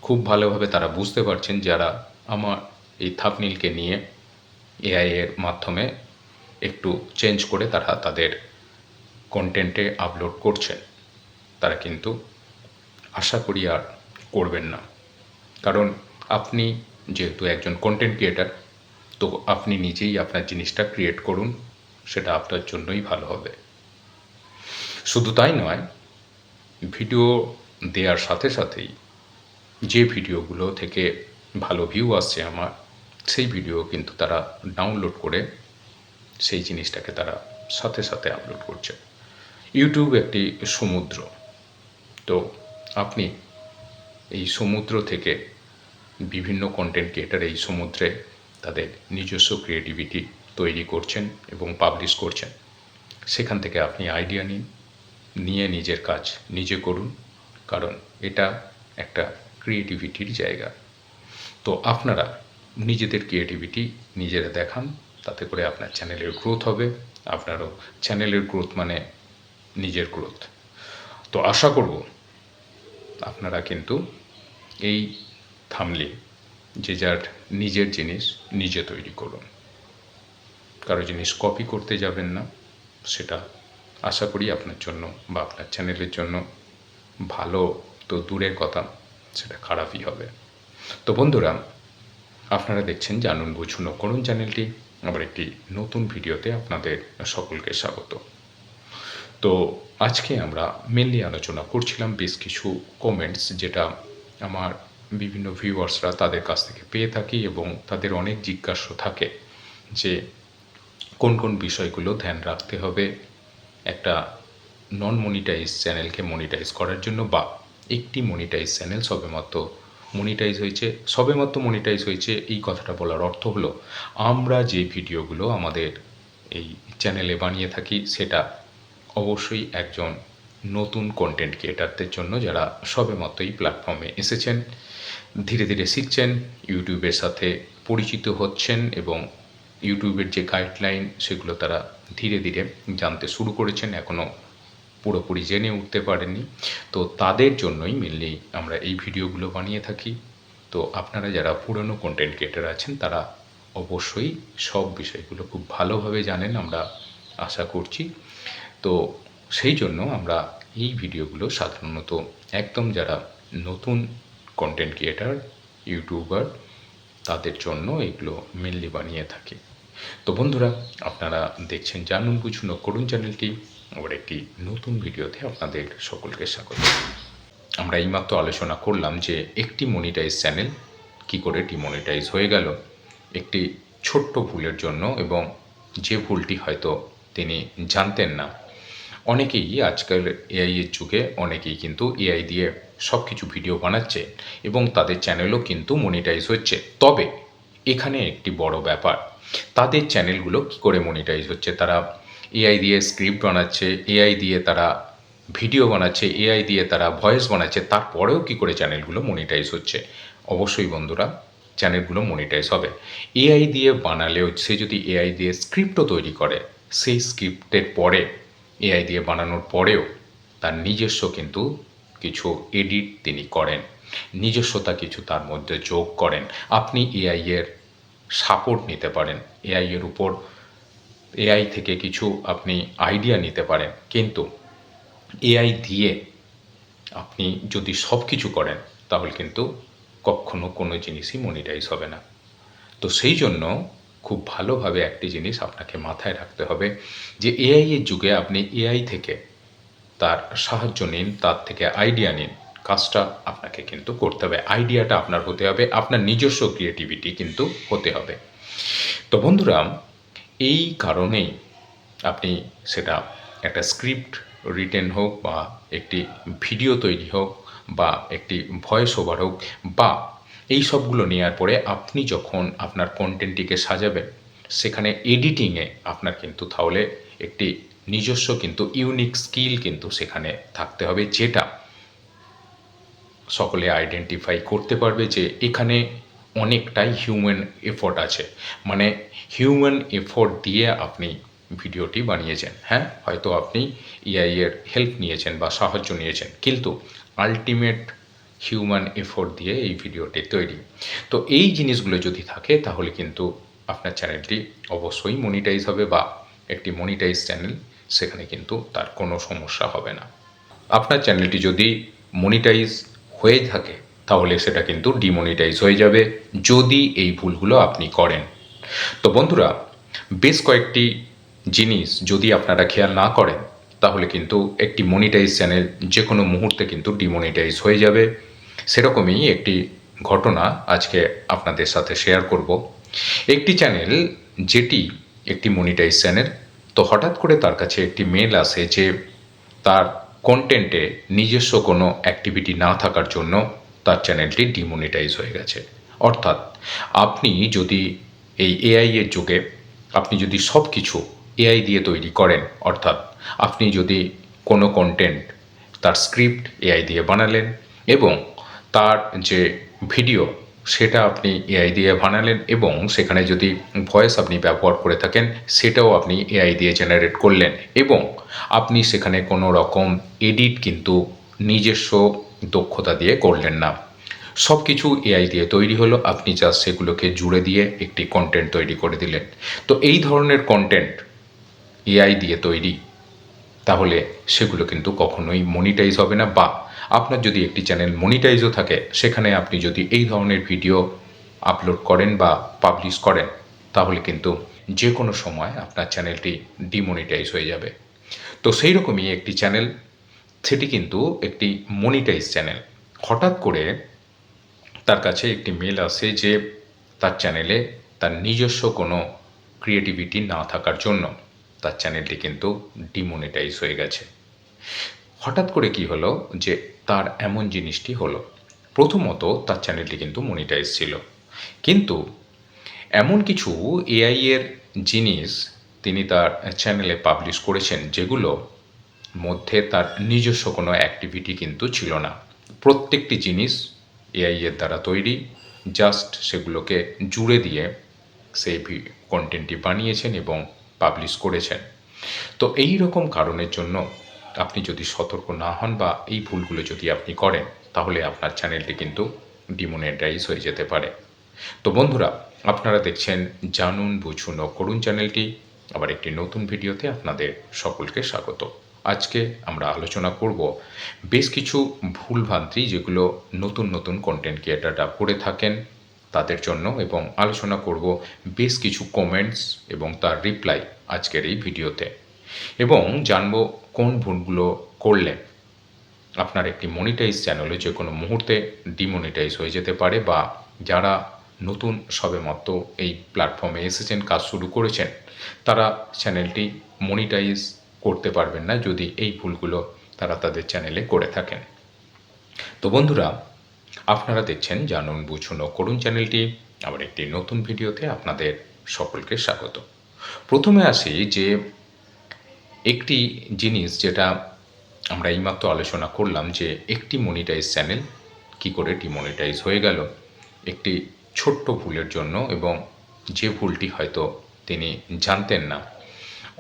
খুব ভালোভাবে তারা বুঝতে পারছেন, যারা আমার এই থাম্বনেলকে নিয়ে এআই এর মাধ্যমে একটু চেঞ্জ করে তারা তাদের কন্টেন্টে আপলোড করছেন। তারা কিন্তু আশা করি আর করবেন না, কারণ আপনি যেহেতু একজন কন্টেন্ট ক্রিয়েটার, তো আপনি নিজেই আপনার জিনিসটা ক্রিয়েট করুন, সেটা আপনার জন্যই ভালো হবে। শুধু তাই নয়, ভিডিও দেওয়ার সাথে সাথেই যে ভিডিওগুলো থেকে ভালো ভিউ আসছে আমার, সেই ভিডিও কিন্তু তারা ডাউনলোড করে সেই জিনিসটাকে তারা সাথে সাথে আপলোড করছে। ইউটিউব একটি সমুদ্র, তো আপনি এই সমুদ্র থেকে বিভিন্ন কন্টেন্ট ক্রিয়েটার এই সমুদ্রে তাদের নিজস্ব ক্রিয়েটিভিটি তৈরি করছেন এবং পাবলিশ করছেন। সেখান থেকে আপনি আইডিয়া নিন, নিয়ে নিজের কাজ নিজে করুন, কারণ এটা একটা ক্রিয়েটিভিটির জায়গা। তো আপনারা নিজেদের ক্রিয়েটিভিটি নিজেরা দেখান, তাতে করে আপনার চ্যানেলের গ্রোথ হবে। আপনারও চ্যানেলের গ্রোথ মানে নিজের গ্রোথ। তো আশা করব আপনারা কিন্তু এই থাম্বনেল যে যার নিজের জিনিস নিজে তৈরি করুন, কারো জিনিস কপি করতে যাবেন না। সেটা আশা করি আপনার জন্য বা আপনার চ্যানেলের জন্য ভালো তো দূরের কথা, সেটা খারাপই হবে। তো বন্ধুরা, আপনারা দেখছেন জানুন বুঝুন ও করুন চ্যানেলটি। আবার একটি নতুন ভিডিওতে আপনাদের সকলকে স্বাগত। তো আজকে আমরা মেনলি আলোচনা করছিলাম বেশ কিছু কমেন্টস, যেটা আমার বিভিন্ন ভিউয়ার্সরা তাদের কাছ থেকে পেয়ে থাকি, এবং তাদের অনেক জিজ্ঞাসা থাকে যে কোন কোন বিষয়গুলো ধ্যান রাখতে হবে একটা নন মনিটাইজ চ্যানেলকে মনিটাইজ করার জন্য, বা একটি মনিটাইজ চ্যানেল সবেমাত্র মনিটাইজ হয়েছে। এই কথাটা বলার অর্থ হলো, আমরা যে ভিডিওগুলো আমাদের এই চ্যানেলে বানিয়ে থাকি, সেটা অবশ্যই একজন নতুন কন্টেন্ট ক্রিয়েটারদের জন্য, যারা সবেমাত্র এই প্ল্যাটফর্মে এসেছেন, ধীরে ধীরে শিখছেন, ইউটিউবের সাথে পরিচিত হচ্ছেন, এবং ইউটিউবের যে গাইডলাইন সেগুলো তারা ধীরে ধীরে জানতে শুরু করেছেন, এখনও পুরোপুরি জেনে উঠতে পারেননি। তো তাদের জন্যই মেনলি আমরা এই ভিডিওগুলো বানিয়ে থাকি। তো আপনারা যারা পুরনো কন্টেন্ট ক্রিয়েটার আছেন, তারা অবশ্যই সব বিষয়গুলো খুব ভালোভাবে জানেন, আমরা আশা করছি। তো সেই জন্য আমরা এই ভিডিওগুলো সাধারণত একদম যারা নতুন কন্টেন্ট ক্রিয়েটার, ইউটিউবার, তাদের জন্য এগুলো মেনলি বানিয়ে থাকি। তো বন্ধুরা, আপনারা দেখছেন জানুন বুঝুন ও করুন চ্যানেলটি। আবার একটি নতুন ভিডিওতে আপনাদের সকলকে স্বাগত। আমরা এইমাত্র আলোচনা করলাম যে একটি মনিটাইজ চ্যানেল কী করে ডিমনিটাইজ হয়ে গেল একটি ছোট্ট ভুলের জন্য, এবং যে ভুলটি হয়তো তিনি জানতেন না। অনেকেই আজকাল এআই এর যুগে অনেকেই কিন্তু এআই দিয়ে সব কিছু ভিডিও বানাচ্ছে, এবং তাদের চ্যানেলও কিন্তু মনিটাইজ হচ্ছে। তবে এখানে একটি বড় ব্যাপার, তাদের চ্যানেলগুলো কী করে মনিটাইজ হচ্ছে? তারা এআই দিয়ে স্ক্রিপ্ট বানাচ্ছে, এআই দিয়ে তারা ভিডিও বানাচ্ছে, এআই দিয়ে তারা ভয়েস বানাচ্ছে, তারপরেও কী করে চ্যানেলগুলো মনিটাইজ হচ্ছে? অবশ্যই বন্ধুরা, চ্যানেলগুলো মনিটাইজ হবে। এআই দিয়ে বানালেও, সে যদি এআই দিয়ে স্ক্রিপ্টও তৈরি করে, সেই স্ক্রিপ্টের পরে এআই দিয়ে বানানোর পরেও তার নিজস্ব কিন্তু কিছু এডিট তিনি করেন, নিজস্বতা কিছু তার মধ্যে যোগ করেন। আপনি এআই এর সাপোর্ট নিতে পারেন, এআই এর উপর এআই থেকে কিছু আপনি আইডিয়া নিতে পারেন, কিন্তু এআই দিয়ে আপনি যদি সব কিছু করেন, তাহলে কিন্তু কখনো কোনো জিনিসই মনিটাইজ হবে না। তো সেই জন্য খুব ভালোভাবে একটি জিনিস আপনাকে মাথায় রাখতে হবে যে এআই এর যুগে আপনি এআই থেকে তার সাহায্য নিন, তার থেকে আইডিয়া নিন, কাজটা আপনাকে কিন্তু করতে হবে। আইডিয়াটা আপনার হতে হবে, আপনার নিজস্ব ক্রিয়েটিভিটি কিন্তু হতে হবে। তো বন্ধুরা, এই কারণেই আপনি সেটা একটা স্ক্রিপ্ট রিটেন হোক, বা একটি ভিডিও তৈরি হোক, বা একটি ভয়েস ওভার হোক, বা এই সবগুলো নেওয়ার পরে আপনি যখন আপনার কন্টেন্টটিকে সাজাবেন, সেখানে এডিটিংয়ে আপনার কিন্তু তাহলে একটি নিজস্ব কিন্তু ইউনিক স্কিল কিন্তু সেখানে থাকতে হবে, যেটা সকলে আইডেন্টিফাই করতে পারবে যে এখানে অনেকটাই হিউম্যান এফোর্ট আছে। মানে হিউম্যান এফোর্ট দিয়ে আপনি ভিডিওটি বানিয়েছেন। হ্যাঁ, হয়তো আপনি এআই এর হেল্প নিয়েছেন বা সাহায্য নিয়েছেন, কিন্তু আলটিমেট হিউম্যান এফোর্ট দিয়ে এই ভিডিওটি তৈরি। তো এই জিনিসগুলো যদি থাকে তাহলে কিন্তু আপনার চ্যানেলটি অবশ্যই মনিটাইজ হবে, বা একটি মনিটাইজ চ্যানেল, সেখানে কিন্তু তার কোনো সমস্যা হবে না। আপনার চ্যানেলটি যদি মনিটাইজ হয়ে থাকে তাহলে সেটা কিন্তু ডিমনিটাইজ হয়ে যাবে যদি এই ভুলগুলো আপনি করেন। তো বন্ধুরা, বেশ কয়েকটি জিনিস যদি আপনারা খেয়াল না করেন তাহলে কিন্তু একটি মনিটাইজ চ্যানেল যে কোনো মুহূর্তে কিন্তু ডিমনিটাইজ হয়ে যাবে। সেরকমই একটি ঘটনা আজকে আপনাদের সাথে শেয়ার করব। একটি চ্যানেল, যেটি একটি মনিটাইজ চ্যানেল, তো হঠাৎ করে তার কাছে একটি মেল আসে যে তার কন্টেন্টে নিজস্ব কোনো অ্যাক্টিভিটি না থাকার জন্য তার চ্যানেলটি ডিমনিটাইজ হয়ে গেছে। অর্থাৎ আপনি যদি এই এআই এর যুগে আপনি যদি সব কিছু এআই দিয়ে তৈরি করেন, অর্থাৎ আপনি যদি কোনো কন্টেন্ট, তার স্ক্রিপ্ট এআই দিয়ে বানালেন এবং তার যে ভিডিও সেটা আপনি এআই দিয়ে বানালেন, এবং সেখানে যদি ভয়েস আপনি ব্যবহার করে থাকেন সেটাও আপনি এআই দিয়ে জেনারেট করলেন, এবং আপনি সেখানে কোনো রকম এডিট কিন্তু নিজস্ব দক্ষতা দিয়ে করলেন না, সব কিছু এআই দিয়ে তৈরি হলো, আপনি জাস্ট সেগুলোকে জুড়ে দিয়ে একটি কন্টেন্ট তৈরি করে দিলেন। তো এই ধরনের কন্টেন্ট এআই দিয়ে তৈরি, তাহলে সেগুলো কিন্তু কখনোই মনিটাইজ হবে না। বা আপনার যদি একটি চ্যানেল মনিটাইজও থাকে, সেখানে আপনি যদি এই ধরনের ভিডিও আপলোড করেন বা পাবলিশ করেন, তাহলে কিন্তু যে কোনো সময় আপনার চ্যানেলটি ডিমনিটাইজ হয়ে যাবে। তো সেই রকমই একটি চ্যানেল, সেটি কিন্তু একটি মনিটাইজ চ্যানেল। হঠাৎ করে তার কাছে একটি মেল আসে যে তার চ্যানেলে তার নিজস্ব কোনো ক্রিয়েটিভিটি না থাকার জন্য তার চ্যানেলটি কিন্তু ডিমনিটাইজ হয়ে গেছে। হঠাৎ করে কি হলো যে তার এমন জিনিসটি হলো, প্রথমত তার চ্যানেলটি কিন্তু মনিটাইজ ছিল, কিন্তু এমন কিছু এআই এর জিনিস তিনি তার চ্যানেলে পাবলিশ করেছেন যেগুলো মধ্যে তার নিজস্ব কোনো অ্যাক্টিভিটি কিন্তু ছিল না। প্রত্যেকটি জিনিস এআই এর দ্বারা তৈরি, জাস্ট সেগুলোকে জুড়ে দিয়ে সেই কন্টেন্টটি বানিয়েছেন এবং পাবলিশ করেছেন। তো এই রকম কারণের জন্য আপনি যদি সতর্ক না হন বা এই ভুলগুলো যদি আপনি করেন, তাহলে আপনার চ্যানেলটি কিন্তু ডিমনিটাইজ হয়ে যেতে পারে। তো বন্ধুরা, আপনারা দেখছেন জানুন বুঝুন ও করুন চ্যানেলটি। আবার একটি নতুন ভিডিওতে আপনাদের সকলকে স্বাগত। আজকে আমরা আলোচনা করব বেশ কিছু ভুলভ্রান্তি যেগুলো নতুন নতুন কন্টেন্ট ক্রিয়েটাররা করে থাকেন তাদের জন্য, এবং আলোচনা করব বেশ কিছু কমেন্টস এবং তার রিপ্লাই আজকের এই ভিডিওতে, এবং জানব কোন ভুলগুলো করলে আপনার একটি মনিটাইজ চ্যানেলে যে কোনো মুহূর্তে ডিমনিটাইজ হয়ে যেতে পারে, বা যারা নতুন সবেমাত্র এই প্ল্যাটফর্মে এসেছেন, কাজ শুরু করেছেন, তারা চ্যানেলটি মনিটাইজ করতে পারবেন না যদি এই ভুলগুলো তারা তাদের চ্যানেলে করে থাকেন। তো বন্ধুরা, আপনারা দেখছেন জানুন বুঝুন ও করুন চ্যানেলটি। আবার একটি নতুন ভিডিওতে আপনাদের সকলকে স্বাগত। প্রথমে আসি যে একটি জিনিস যেটা আমরা এইমাত্র আলোচনা করলাম, যে একটি মনিটাইজ চ্যানেল কি করে ডিমনিটাইজ হয়ে গেল একটি ছোট্ট ভুলের জন্য, এবং যে ভুলটি হয়তো তিনি জানতেন না।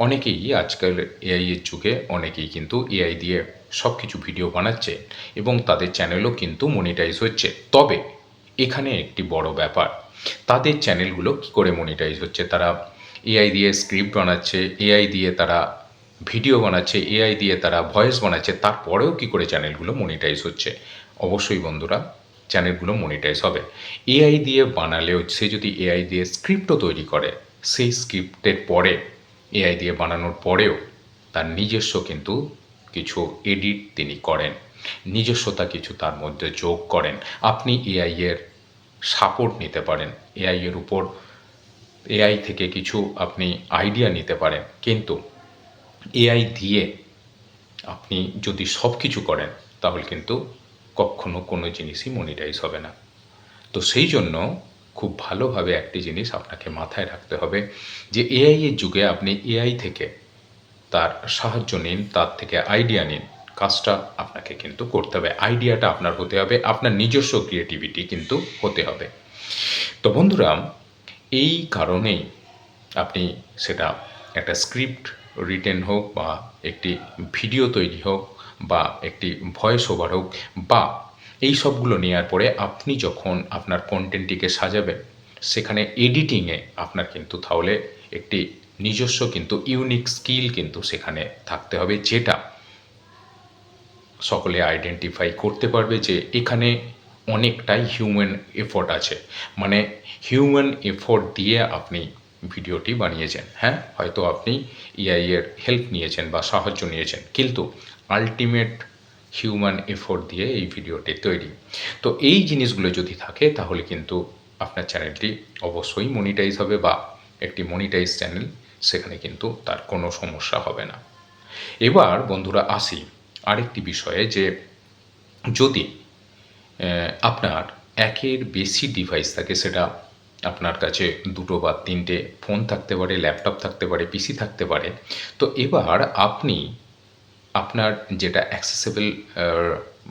অনেকেই আজকাল এআই এর যুগে অনেকেই কিন্তু এআই দিয়ে সব কিছু ভিডিও বানাচ্ছে এবং তাদের চ্যানেলও কিন্তু মনিটাইজ হচ্ছে। তবে এখানে একটি বড় ব্যাপার, তাদের চ্যানেলগুলো কী করে মনিটাইজ হচ্ছে? তারা এআই দিয়ে স্ক্রিপ্ট বানাচ্ছে, এআই দিয়ে তারা ভিডিও বানাচ্ছে, এআই দিয়ে তারা ভয়েস বানাচ্ছে, তারপরেও কী করে চ্যানেলগুলো মনিটাইজ হচ্ছে? অবশ্যই বন্ধুরা, চ্যানেলগুলো মনিটাইজ হবে। এআই দিয়ে বানালেও, সে যদি এআই দিয়ে স্ক্রিপ্টও তৈরি করে, সেই স্ক্রিপ্টের পরে এআই দিয়ে বানানোর পরেও তার নিজস্ব কিন্তু কিছু এডিট তিনি করেন, নিজস্বতা কিছু তার মধ্যে যোগ করেন। আপনি এআই এর সাপোর্ট নিতে পারেন, এআই এর উপর এআই থেকে কিছু আপনি আইডিয়া নিতে পারেন, কিন্তু এআই দিয়ে আপনি যদি সব কিছু করেন তাহলে কিন্তু কখনো কোনো জিনিসই মনিটাইজ হবে না। তো সেই জন্য খুব ভালোভাবে একটি জিনিস আপনাকে মাথায় রাখতে হবে যে এআই এর যুগে আপনি এআই থেকে তার সাহায্য নিন, তার থেকে আইডিয়া নিন। কাজটা আপনাকে কিন্তু করতে হবে। আইডিয়াটা আপনার হতে হবে, আপনার নিজস্ব ক্রিয়েটিভিটি কিন্তু হতে হবে। তো বন্ধুরা, এই কারণেই আপনি সেটা একটা স্ক্রিপ্ট রিটেন হোক বা একটি ভিডিও তৈরি হোক বা একটি ভয়েস ওভার হোক বা এই সবগুলো নেওয়ার পরে আপনি যখন আপনার কন্টেন্টটিকে সাজাবেন, সেখানে এডিটিংয়ে আপনার কিন্তু তাহলে একটি নিজস্ব কিন্তু ইউনিক স্কিল কিন্তু সেখানে থাকতে হবে, যেটা সকলে আইডেন্টিফাই করতে পারবে যে এখানে অনেকটাই হিউম্যান এফোর্ট আছে। মানে হিউম্যান এফোর্ট দিয়ে আপনি ভিডিওটি বানিয়েছেন। হ্যাঁ, হয়তো আপনি এআই এর হেল্প নিয়েছেন বা সাহায্য নিয়েছেন, কিন্তু আলটিমেট হিউম্যান এফোর্ট দিয়ে এই ভিডিওটি তৈরি। তো এই জিনিসগুলো যদি থাকে তাহলে কিন্তু আপনার চ্যানেলটি অবশ্যই মনিটাইজ হবে বা একটি মনিটাইজ চ্যানেল, সেখানে কিন্তু তার কোনো সমস্যা হবে না। এবার বন্ধুরা আসি আরেকটি বিষয়ে, যে যদি আপনার একের বেশি ডিভাইস থাকে, সেটা আপনার কাছে দুটো বা তিনটে ফোন থাকতে পারে, ল্যাপটপ থাকতে পারে, পিসি থাকতে পারে। তো এবার আপনি আপনার যেটা অ্যাক্সেসেবল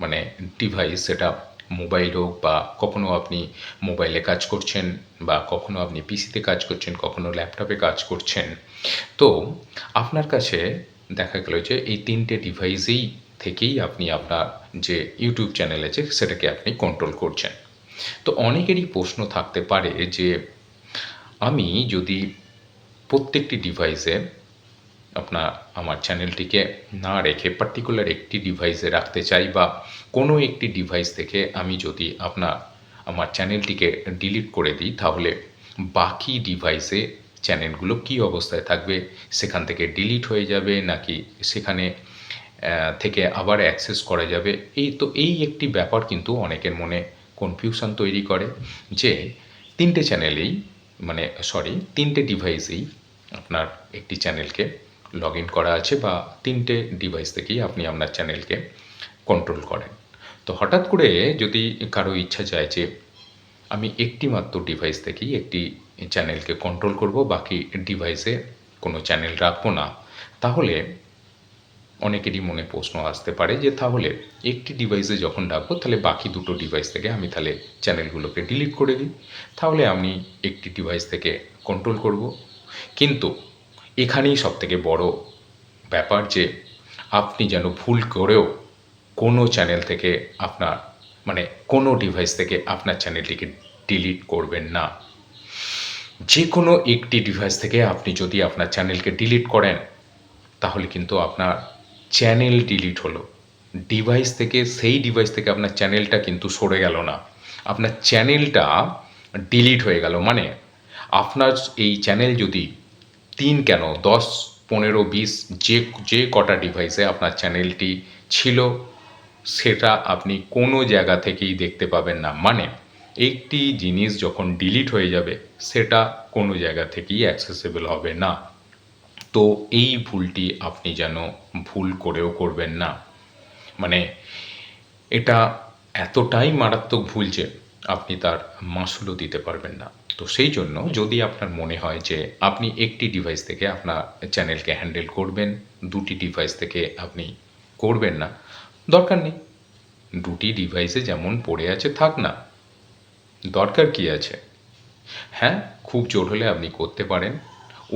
মানে ডিভাইস, সেটা মোবাইল হোক বা কখনো আপনি মোবাইলে কাজ করছেন বা কখনো আপনি পিসিতে কাজ করছেন, কখনো ল্যাপটপে কাজ করছেন। তো আপনার কাছে দেখা গেল যে এই তিনটে ডিভাইসেই থেকেই আপনি আপনার যে ইউটিউব চ্যানেল আছে সেটাকে আপনি কন্ট্রোল করছেন। তো অনেকেরই প্রশ্ন থাকতে পারে যে আমি যদি প্রত্যেকটি ডিভাইসে আমার চ্যানেলটিকে না রেখে পার্টিকুলার একটি ডিভাইসে রাখতে চাই, বা কোনো একটি ডিভাইস থেকে আমি যদি আমার চ্যানেলটিকে ডিলিট করে দিই, তাহলে বাকি ডিভাইসে চ্যানেলগুলো কী অবস্থায় থাকবে? সেখান থেকে ডিলিট হয়ে যাবে নাকি সেখানে থেকে আবার অ্যাক্সেস করা যাবে? এই একটি ব্যাপার কিন্তু অনেকের মনে কনফিউশন তৈরি করে যে তিনটে ডিভাইসেই আপনার একটি চ্যানেলকে লগ ইন করা আছে বা তিনটে ডিভাইস থেকেই আপনি আপনার চ্যানেলকে কন্ট্রোল করেন। তো হঠাৎ করে যদি কারো ইচ্ছা যায় যে আমি একটি মাত্র ডিভাইস থেকেই একটি চ্যানেলকে কন্ট্রোল করব, বাকি ডিভাইসে কোনো চ্যানেল রাখবো না, তাহলে অনেকেরই মনে প্রশ্ন আসতে পারে যে তাহলে একটি ডিভাইসে যখন রাখবো, তাহলে বাকি দুটো ডিভাইস থেকে আমি তাহলে চ্যানেলগুলোকে ডিলিট করে দিই, তাহলে আমি একটি ডিভাইস থেকে কন্ট্রোল করব। কিন্তু এখানেই সবথেকে বড় ব্যাপার যে আপনি যেন ভুল করেও কোনো চ্যানেল থেকে কোনো ডিভাইস থেকে আপনার চ্যানেলটিকে ডিলিট করবেন না। যে কোনো একটি ডিভাইস থেকে আপনি যদি আপনার চ্যানেলকে ডিলিট করেন, তাহলে কিন্তু আপনার চ্যানেল ডিলিট হলো। সেই ডিভাইস থেকে আপনার চ্যানেলটা কিন্তু সরে গেল না, আপনার চ্যানেলটা ডিলিট হয়ে গেল। মানে আপনার এই চ্যানেল যদি 3 কেন 10, 15, 20 যে কটা ডিভাইসে আপনার চ্যানেলটি ছিল, সেটা আপনি কোনো জায়গা থেকেই দেখতে পাবেন না। মানে একটি জিনিস যখন ডিলিট হয়ে যাবে, সেটা কোনো জায়গা থেকেই অ্যাক্সেসেবল হবে না। তো এই ভুলটি আপনি যেন ভুল করেও করবেন না। মানে এটা এতটাই মারাত্মক ভুল যে আপনি তার মাসুলও দিতে পারবেন না। তো সেই জন্য যদি আপনার মনে হয় যে আপনি একটি ডিভাইস থেকে আপনার চ্যানেলকে হ্যান্ডেল করবেন, দুটি ডিভাইস থেকে আপনি করবেন না, দরকার নেই। দুটি ডিভাইসে যেমন পড়ে আছে থাক না, দরকার কী আছে? হ্যাঁ, খুব জোর হলে আপনি করতে পারেন,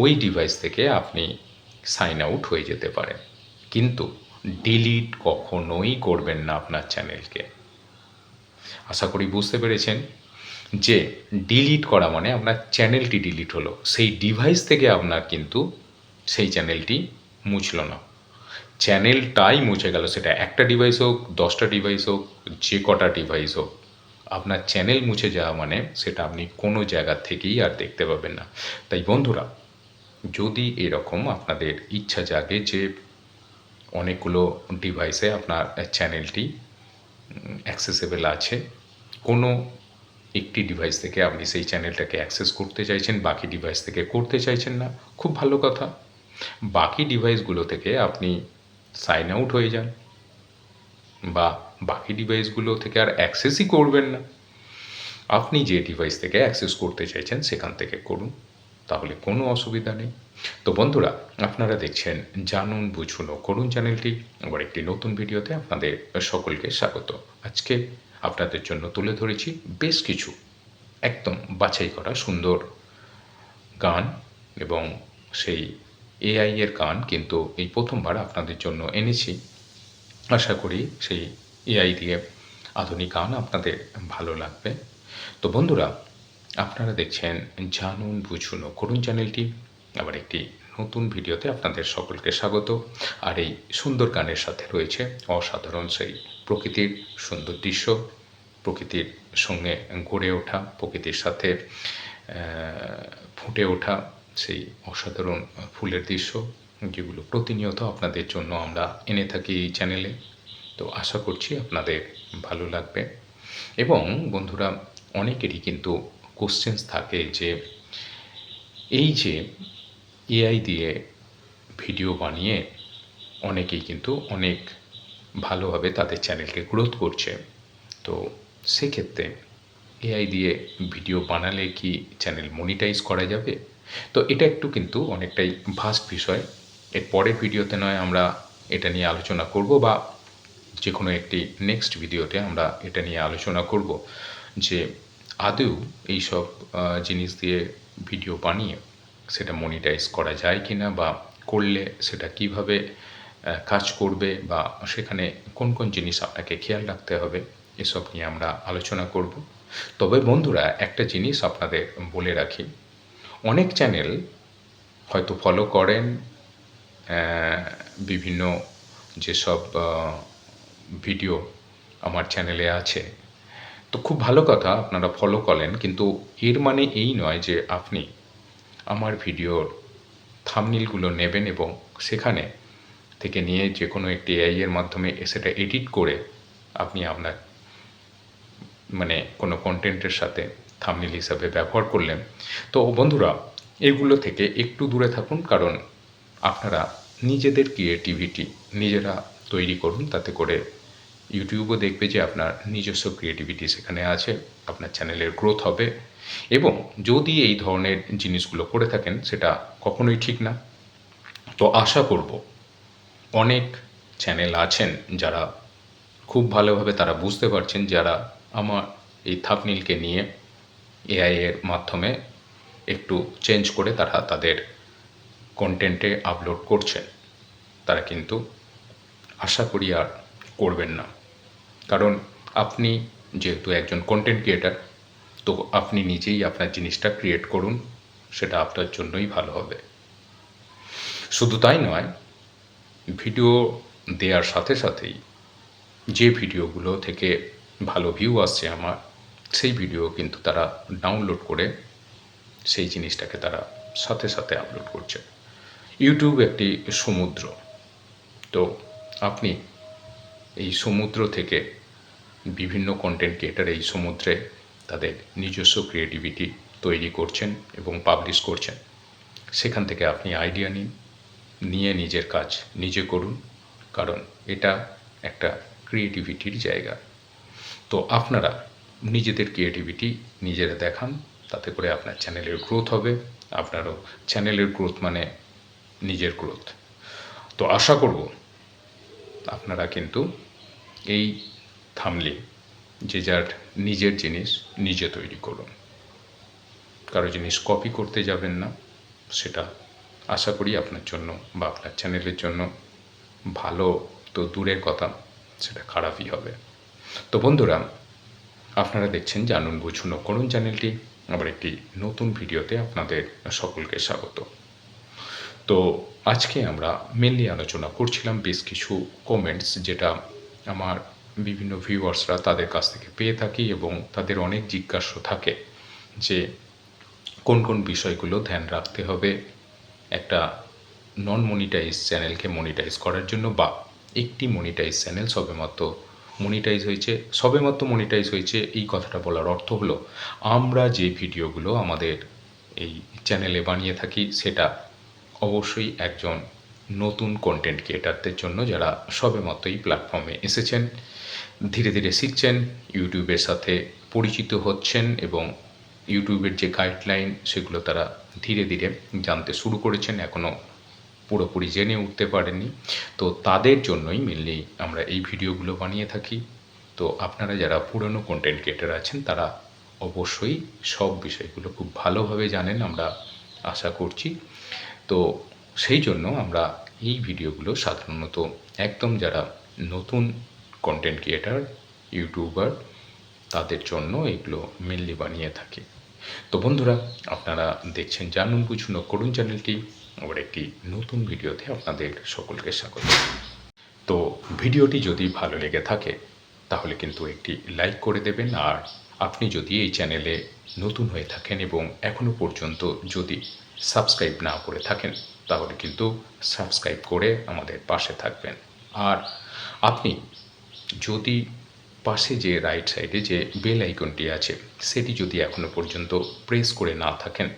ওই ডিভাইস থেকে আপনি সাইন আউট হয়ে যেতে পারেন, কিন্তু ডিলিট কখনোই করবেন না আপনার চ্যানেলকে। আশা করি বুঝতে পেরেছেন যে ডিলিট করা মানে আপনার চ্যানেলটি ডিলিট হলো, সেই ডিভাইস থেকে আপনার কিন্তু সেই চ্যানেলটি মুছলো না, চ্যানেলটাই মুছে গেল। সেটা একটা ডিভাইস হোক, 10টা ডিভাইস হোক, যে কটা ডিভাইস হোক, আপনার চ্যানেল মুছে যাওয়া মানে সেটা আপনি কোনো জায়গা থেকেই আর দেখতে পাবেন না। তাই বন্ধুরা, যদি এরকম আপনাদের ইচ্ছা জাগে যে অনেকগুলো ডিভাইসে আপনার চ্যানেলটি অ্যাক্সেসেবল আছে, কোনো একটি ডিভাইস থেকে আপনি সেই চ্যানেলটাকে অ্যাক্সেস করতে চাইছেন, বাকি ডিভাইস থেকে করতে চাইছেন না, খুব ভালো কথা। বাকি ডিভাইসগুলো থেকে আপনি সাইন আউট হয়ে যান, বা বাকি ডিভাইসগুলো থেকে আর অ্যাক্সেসই করবেন না। আপনি যে ডিভাইস থেকে অ্যাক্সেস করতে চাইছেন সেখান থেকে করুন, তাহলে কোনো অসুবিধা নেই। তো বন্ধুরা, আপনারা দেখছেন জানুন বুঝুন ও করুন চ্যানেলটি। আবার একটি নতুন ভিডিওতে আপনাদের সকলকে স্বাগত। আজকে আপনাদের জন্য তুলে ধরেছি বেশ কিছু একদম বাছাই করা সুন্দর গান, এবং সেই এআই এর গান কিন্তু এই প্রথমবার আপনাদের জন্য এনেছি। আশা করি সেই এআই দিয়ে আধুনিক গান আপনাদের ভালো লাগবে। তো বন্ধুরা, আপনারা দেখছেন জানুন বুঝুন ও করুন চ্যানেলটি। আবার একটি নতুন ভিডিওতে আপনাদের সকলকে স্বাগত। আর এই সুন্দর গানের সাথে রয়েছে অসাধারণ সেই প্রকৃতির সুন্দর দৃশ্য, প্রকৃতির সঙ্গে গড়ে ওঠা, প্রকৃতির সাথে ফুটে ওঠা সেই অসাধারণ ফুলের দৃশ্য, যেগুলো প্রতিনিয়ত আপনাদের জন্য আমরা এনে থাকি এই চ্যানেলে। তো আশা করছি আপনাদের ভালো লাগবে। এবং বন্ধুরা, অনেকেরই কিন্তু কোশ্চেন্স থাকে যে এই যে এআই দিয়ে ভিডিও বানিয়ে অনেকেই কিন্তু অনেক ভালোভাবে তাদের চ্যানেলকে গ্রোথ করছে। তো সেক্ষেত্রে এআই দিয়ে ভিডিও বানালে কি চ্যানেল মনিটাইজ করা যাবে? তো এটা একটু কিন্তু অনেকটাই ভাস্ট বিষয়। এর পরের ভিডিওতে নয় আমরা এটা নিয়ে আলোচনা করব, বা যে কোনো একটি নেক্সট ভিডিওতে আমরা এটা নিয়ে আলোচনা করব যে আদৌ এইসব জিনিস দিয়ে ভিডিও বানিয়ে সেটা মনিটাইজ করা যায় কি না, বা করলে সেটা কিভাবে কাজ করবে, বা সেখানে কোন কোন জিনিস আপনাকে খেয়াল রাখতে হবে, এসব নিয়ে আমরা আলোচনা করব। তবে বন্ধুরা, একটা জিনিস আপনাদের বলে রাখি, অনেক চ্যানেল হয়তো ফলো করেন বিভিন্ন যেসব ভিডিও আমার চ্যানেলে আছে, তো খুব ভালো কথা আপনারা ফলো করেন, কিন্তু এর মানে এই নয় যে আপনি আমার ভিডিওর থাম্বনেইলগুলো নেবেন এবং সেখানে থেকে নিয়ে যে কোনো একটি এআই এর মাধ্যমে সেটা এডিট করে আপনি আপনার মানে কোনো কন্টেন্টের সাথে থাম্বনেইল হিসাবে ব্যবহার করলেন। তো বন্ধুরা, এগুলো থেকে একটু দূরে থাকুন, কারণ আপনারা নিজেদের ক্রিয়েটিভিটি নিজেরা তৈরি করুন, তাতে করে ইউটিউবও দেখবে যে আপনার নিজস্ব ক্রিয়েটিভিটি সেখানে আছে, আপনার চ্যানেলের গ্রোথ হবে। এবং যদি এই ধরনের জিনিসগুলো করে থাকেন সেটা কখনোই ঠিক না। তো আশা করব অনেক চ্যানেল আছেন যারা খুব ভালোভাবে তারা বুঝতে পারছেন, যারা আমার এই থাম্বনেইলকে নিয়ে এআই এর মাধ্যমে একটু চেঞ্জ করে তারা তাদের কন্টেন্টে আপলোড করছেন। তারা কিন্তু আশা করি আর করবেন না, কারণ আপনি যেহেতু একজন কন্টেন্ট ক্রিয়েটার, তো আপনি নিজেই আপনার জিনিসটা ক্রিয়েট করুন, সেটা আপনার জন্যই ভালো হবে। শুধু তাই নয়, ভিডিও দেওয়ার সাথে সাথেই যে ভিডিওগুলো থেকে ভালো ভিউ আসছে আমার, সেই ভিডিও কিন্তু তারা ডাউনলোড করে সেই জিনিসটাকে তারা সাথে সাথে আপলোড করছে। ইউটিউব একটি সমুদ্র, তো আপনি এই সমুদ্র থেকে বিভিন্ন কন্টেন্ট ক্রিয়েটার এই সমুদ্রে তাদের নিজস্ব ক্রিয়েটিভিটি তৈরি করছেন এবং পাবলিশ করছেন। সেখান থেকে আপনি আইডিয়া নিন, নিয়ে নিজের কাজ নিজে করুন, কারণ এটা একটা ক্রিয়েটিভিটির জায়গা। তো আপনারা নিজেদের ক্রিয়েটিভিটি নিজেরা দেখান, তাতে করে আপনার চ্যানেলের গ্রোথ হবে। আপনারও চ্যানেলের গ্রোথ মানে নিজের গ্রোথ। তো আশা করব আপনারা কিন্তু এই থাম্বনেইল যে যার নিজের জিনিস নিজে তৈরি করুন, কারো জিনিস কপি করতে যাবেন না। সেটা আশা করি আপনার জন্য বা আপনার চ্যানেলের জন্য ভালো তো দূরের কথা, সেটা খারাপই হবে। তো বন্ধুরা, আপনারা দেখছেন জানুন বুঝুন ও করুন চ্যানেলটি। আবার একটি নতুন ভিডিওতে আপনাদের সকলকে স্বাগত। তো আজকে আমরা মেনলি আলোচনা করছিলাম বেশ কিছু কমেন্টস, যেটা আমার বিভিন্ন ভিউয়ার্সরা তাদের কাছ থেকে পেয়ে থাকি, এবং তাদের অনেক জিজ্ঞাসা থাকে যে কোন কোন বিষয়গুলো ধ্যান রাখতে হবে একটা নন মনিটাইজ চ্যানেলকে মনিটাইজ করার জন্য, বা একটি মনিটাইজ চ্যানেল সবেমাত্র মনিটাইজ হয়েছে। এই কথাটা বলার অর্থ হলো, আমরা যে ভিডিওগুলো আমাদের এই চ্যানেলে বানিয়ে থাকি সেটা অবশ্যই একজন নতুন কন্টেন্ট ক্রিয়েটারদের জন্য, যারা সবেমাত্র এই প্ল্যাটফর্মে এসেছেন, ধীরে ধীরে শিখছেন, ইউটিউবের সাথে পরিচিত হচ্ছেন এবং ইউটিউবের যে গাইডলাইন সেগুলো তারা ধীরে ধীরে জানতে শুরু করেছেন, এখনও পুরোপুরি জেনে উঠতে পারেননি। তো তাদের জন্যই মেনলি আমরা এই ভিডিওগুলো বানিয়ে থাকি। তো আপনারা যারা পুরনো কন্টেন্ট ক্রিয়েটার আছেন তারা অবশ্যই সব বিষয়গুলো খুব ভালোভাবে জানেন আমরা আশা করছি। তো সেই জন্য আমরা এই ভিডিওগুলো সাধারণত একদম যারা নতুন কন্টেন্ট ক্রিয়েটার ইউটিউবার তাদের জন্য এগুলো মেনলি বানিয়ে থাকি। তো বন্ধুরা, আপনারা দেখছেন জানুন বুঝুন ও করুন চ্যানেলটি। আবার একটি নতুন ভিডিওতে আপনাদের সকলকে স্বাগত। তো ভিডিওটি যদি ভালো লেগে থাকে তাহলে কিন্তু একটি লাইক করে দেবেন। আর আপনি যদি এই চ্যানেলে নতুন হয়ে থাকেন এবং এখনও পর্যন্ত যদি সাবস্ক্রাইব না করে থাকেন তাহলে কিন্তু সাবস্ক্রাইব করে আমাদের পাশে থাকবেন। আর আপনি যদি পাশে যে রাইট সাইডে যে বেল আইকনটি আছে সেটি যদি এখনও পর্যন্ত প্রেস করে না থাকেন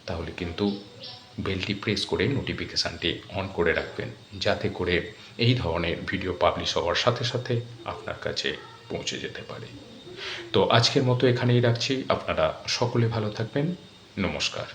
তাহলে কিন্তু বেলটি প্রেস করে নোটিফিকেশানটি অন করে রাখবেন, যাতে করে এই ধরনের ভিডিও পাবলিশ হওয়ার সাথে সাথে আপনার কাছে পৌঁছে যেতে পারে। তো আজকের মতো এখানেই রাখছি। আপনারা সকলে ভালো থাকবেন। নমস্কার।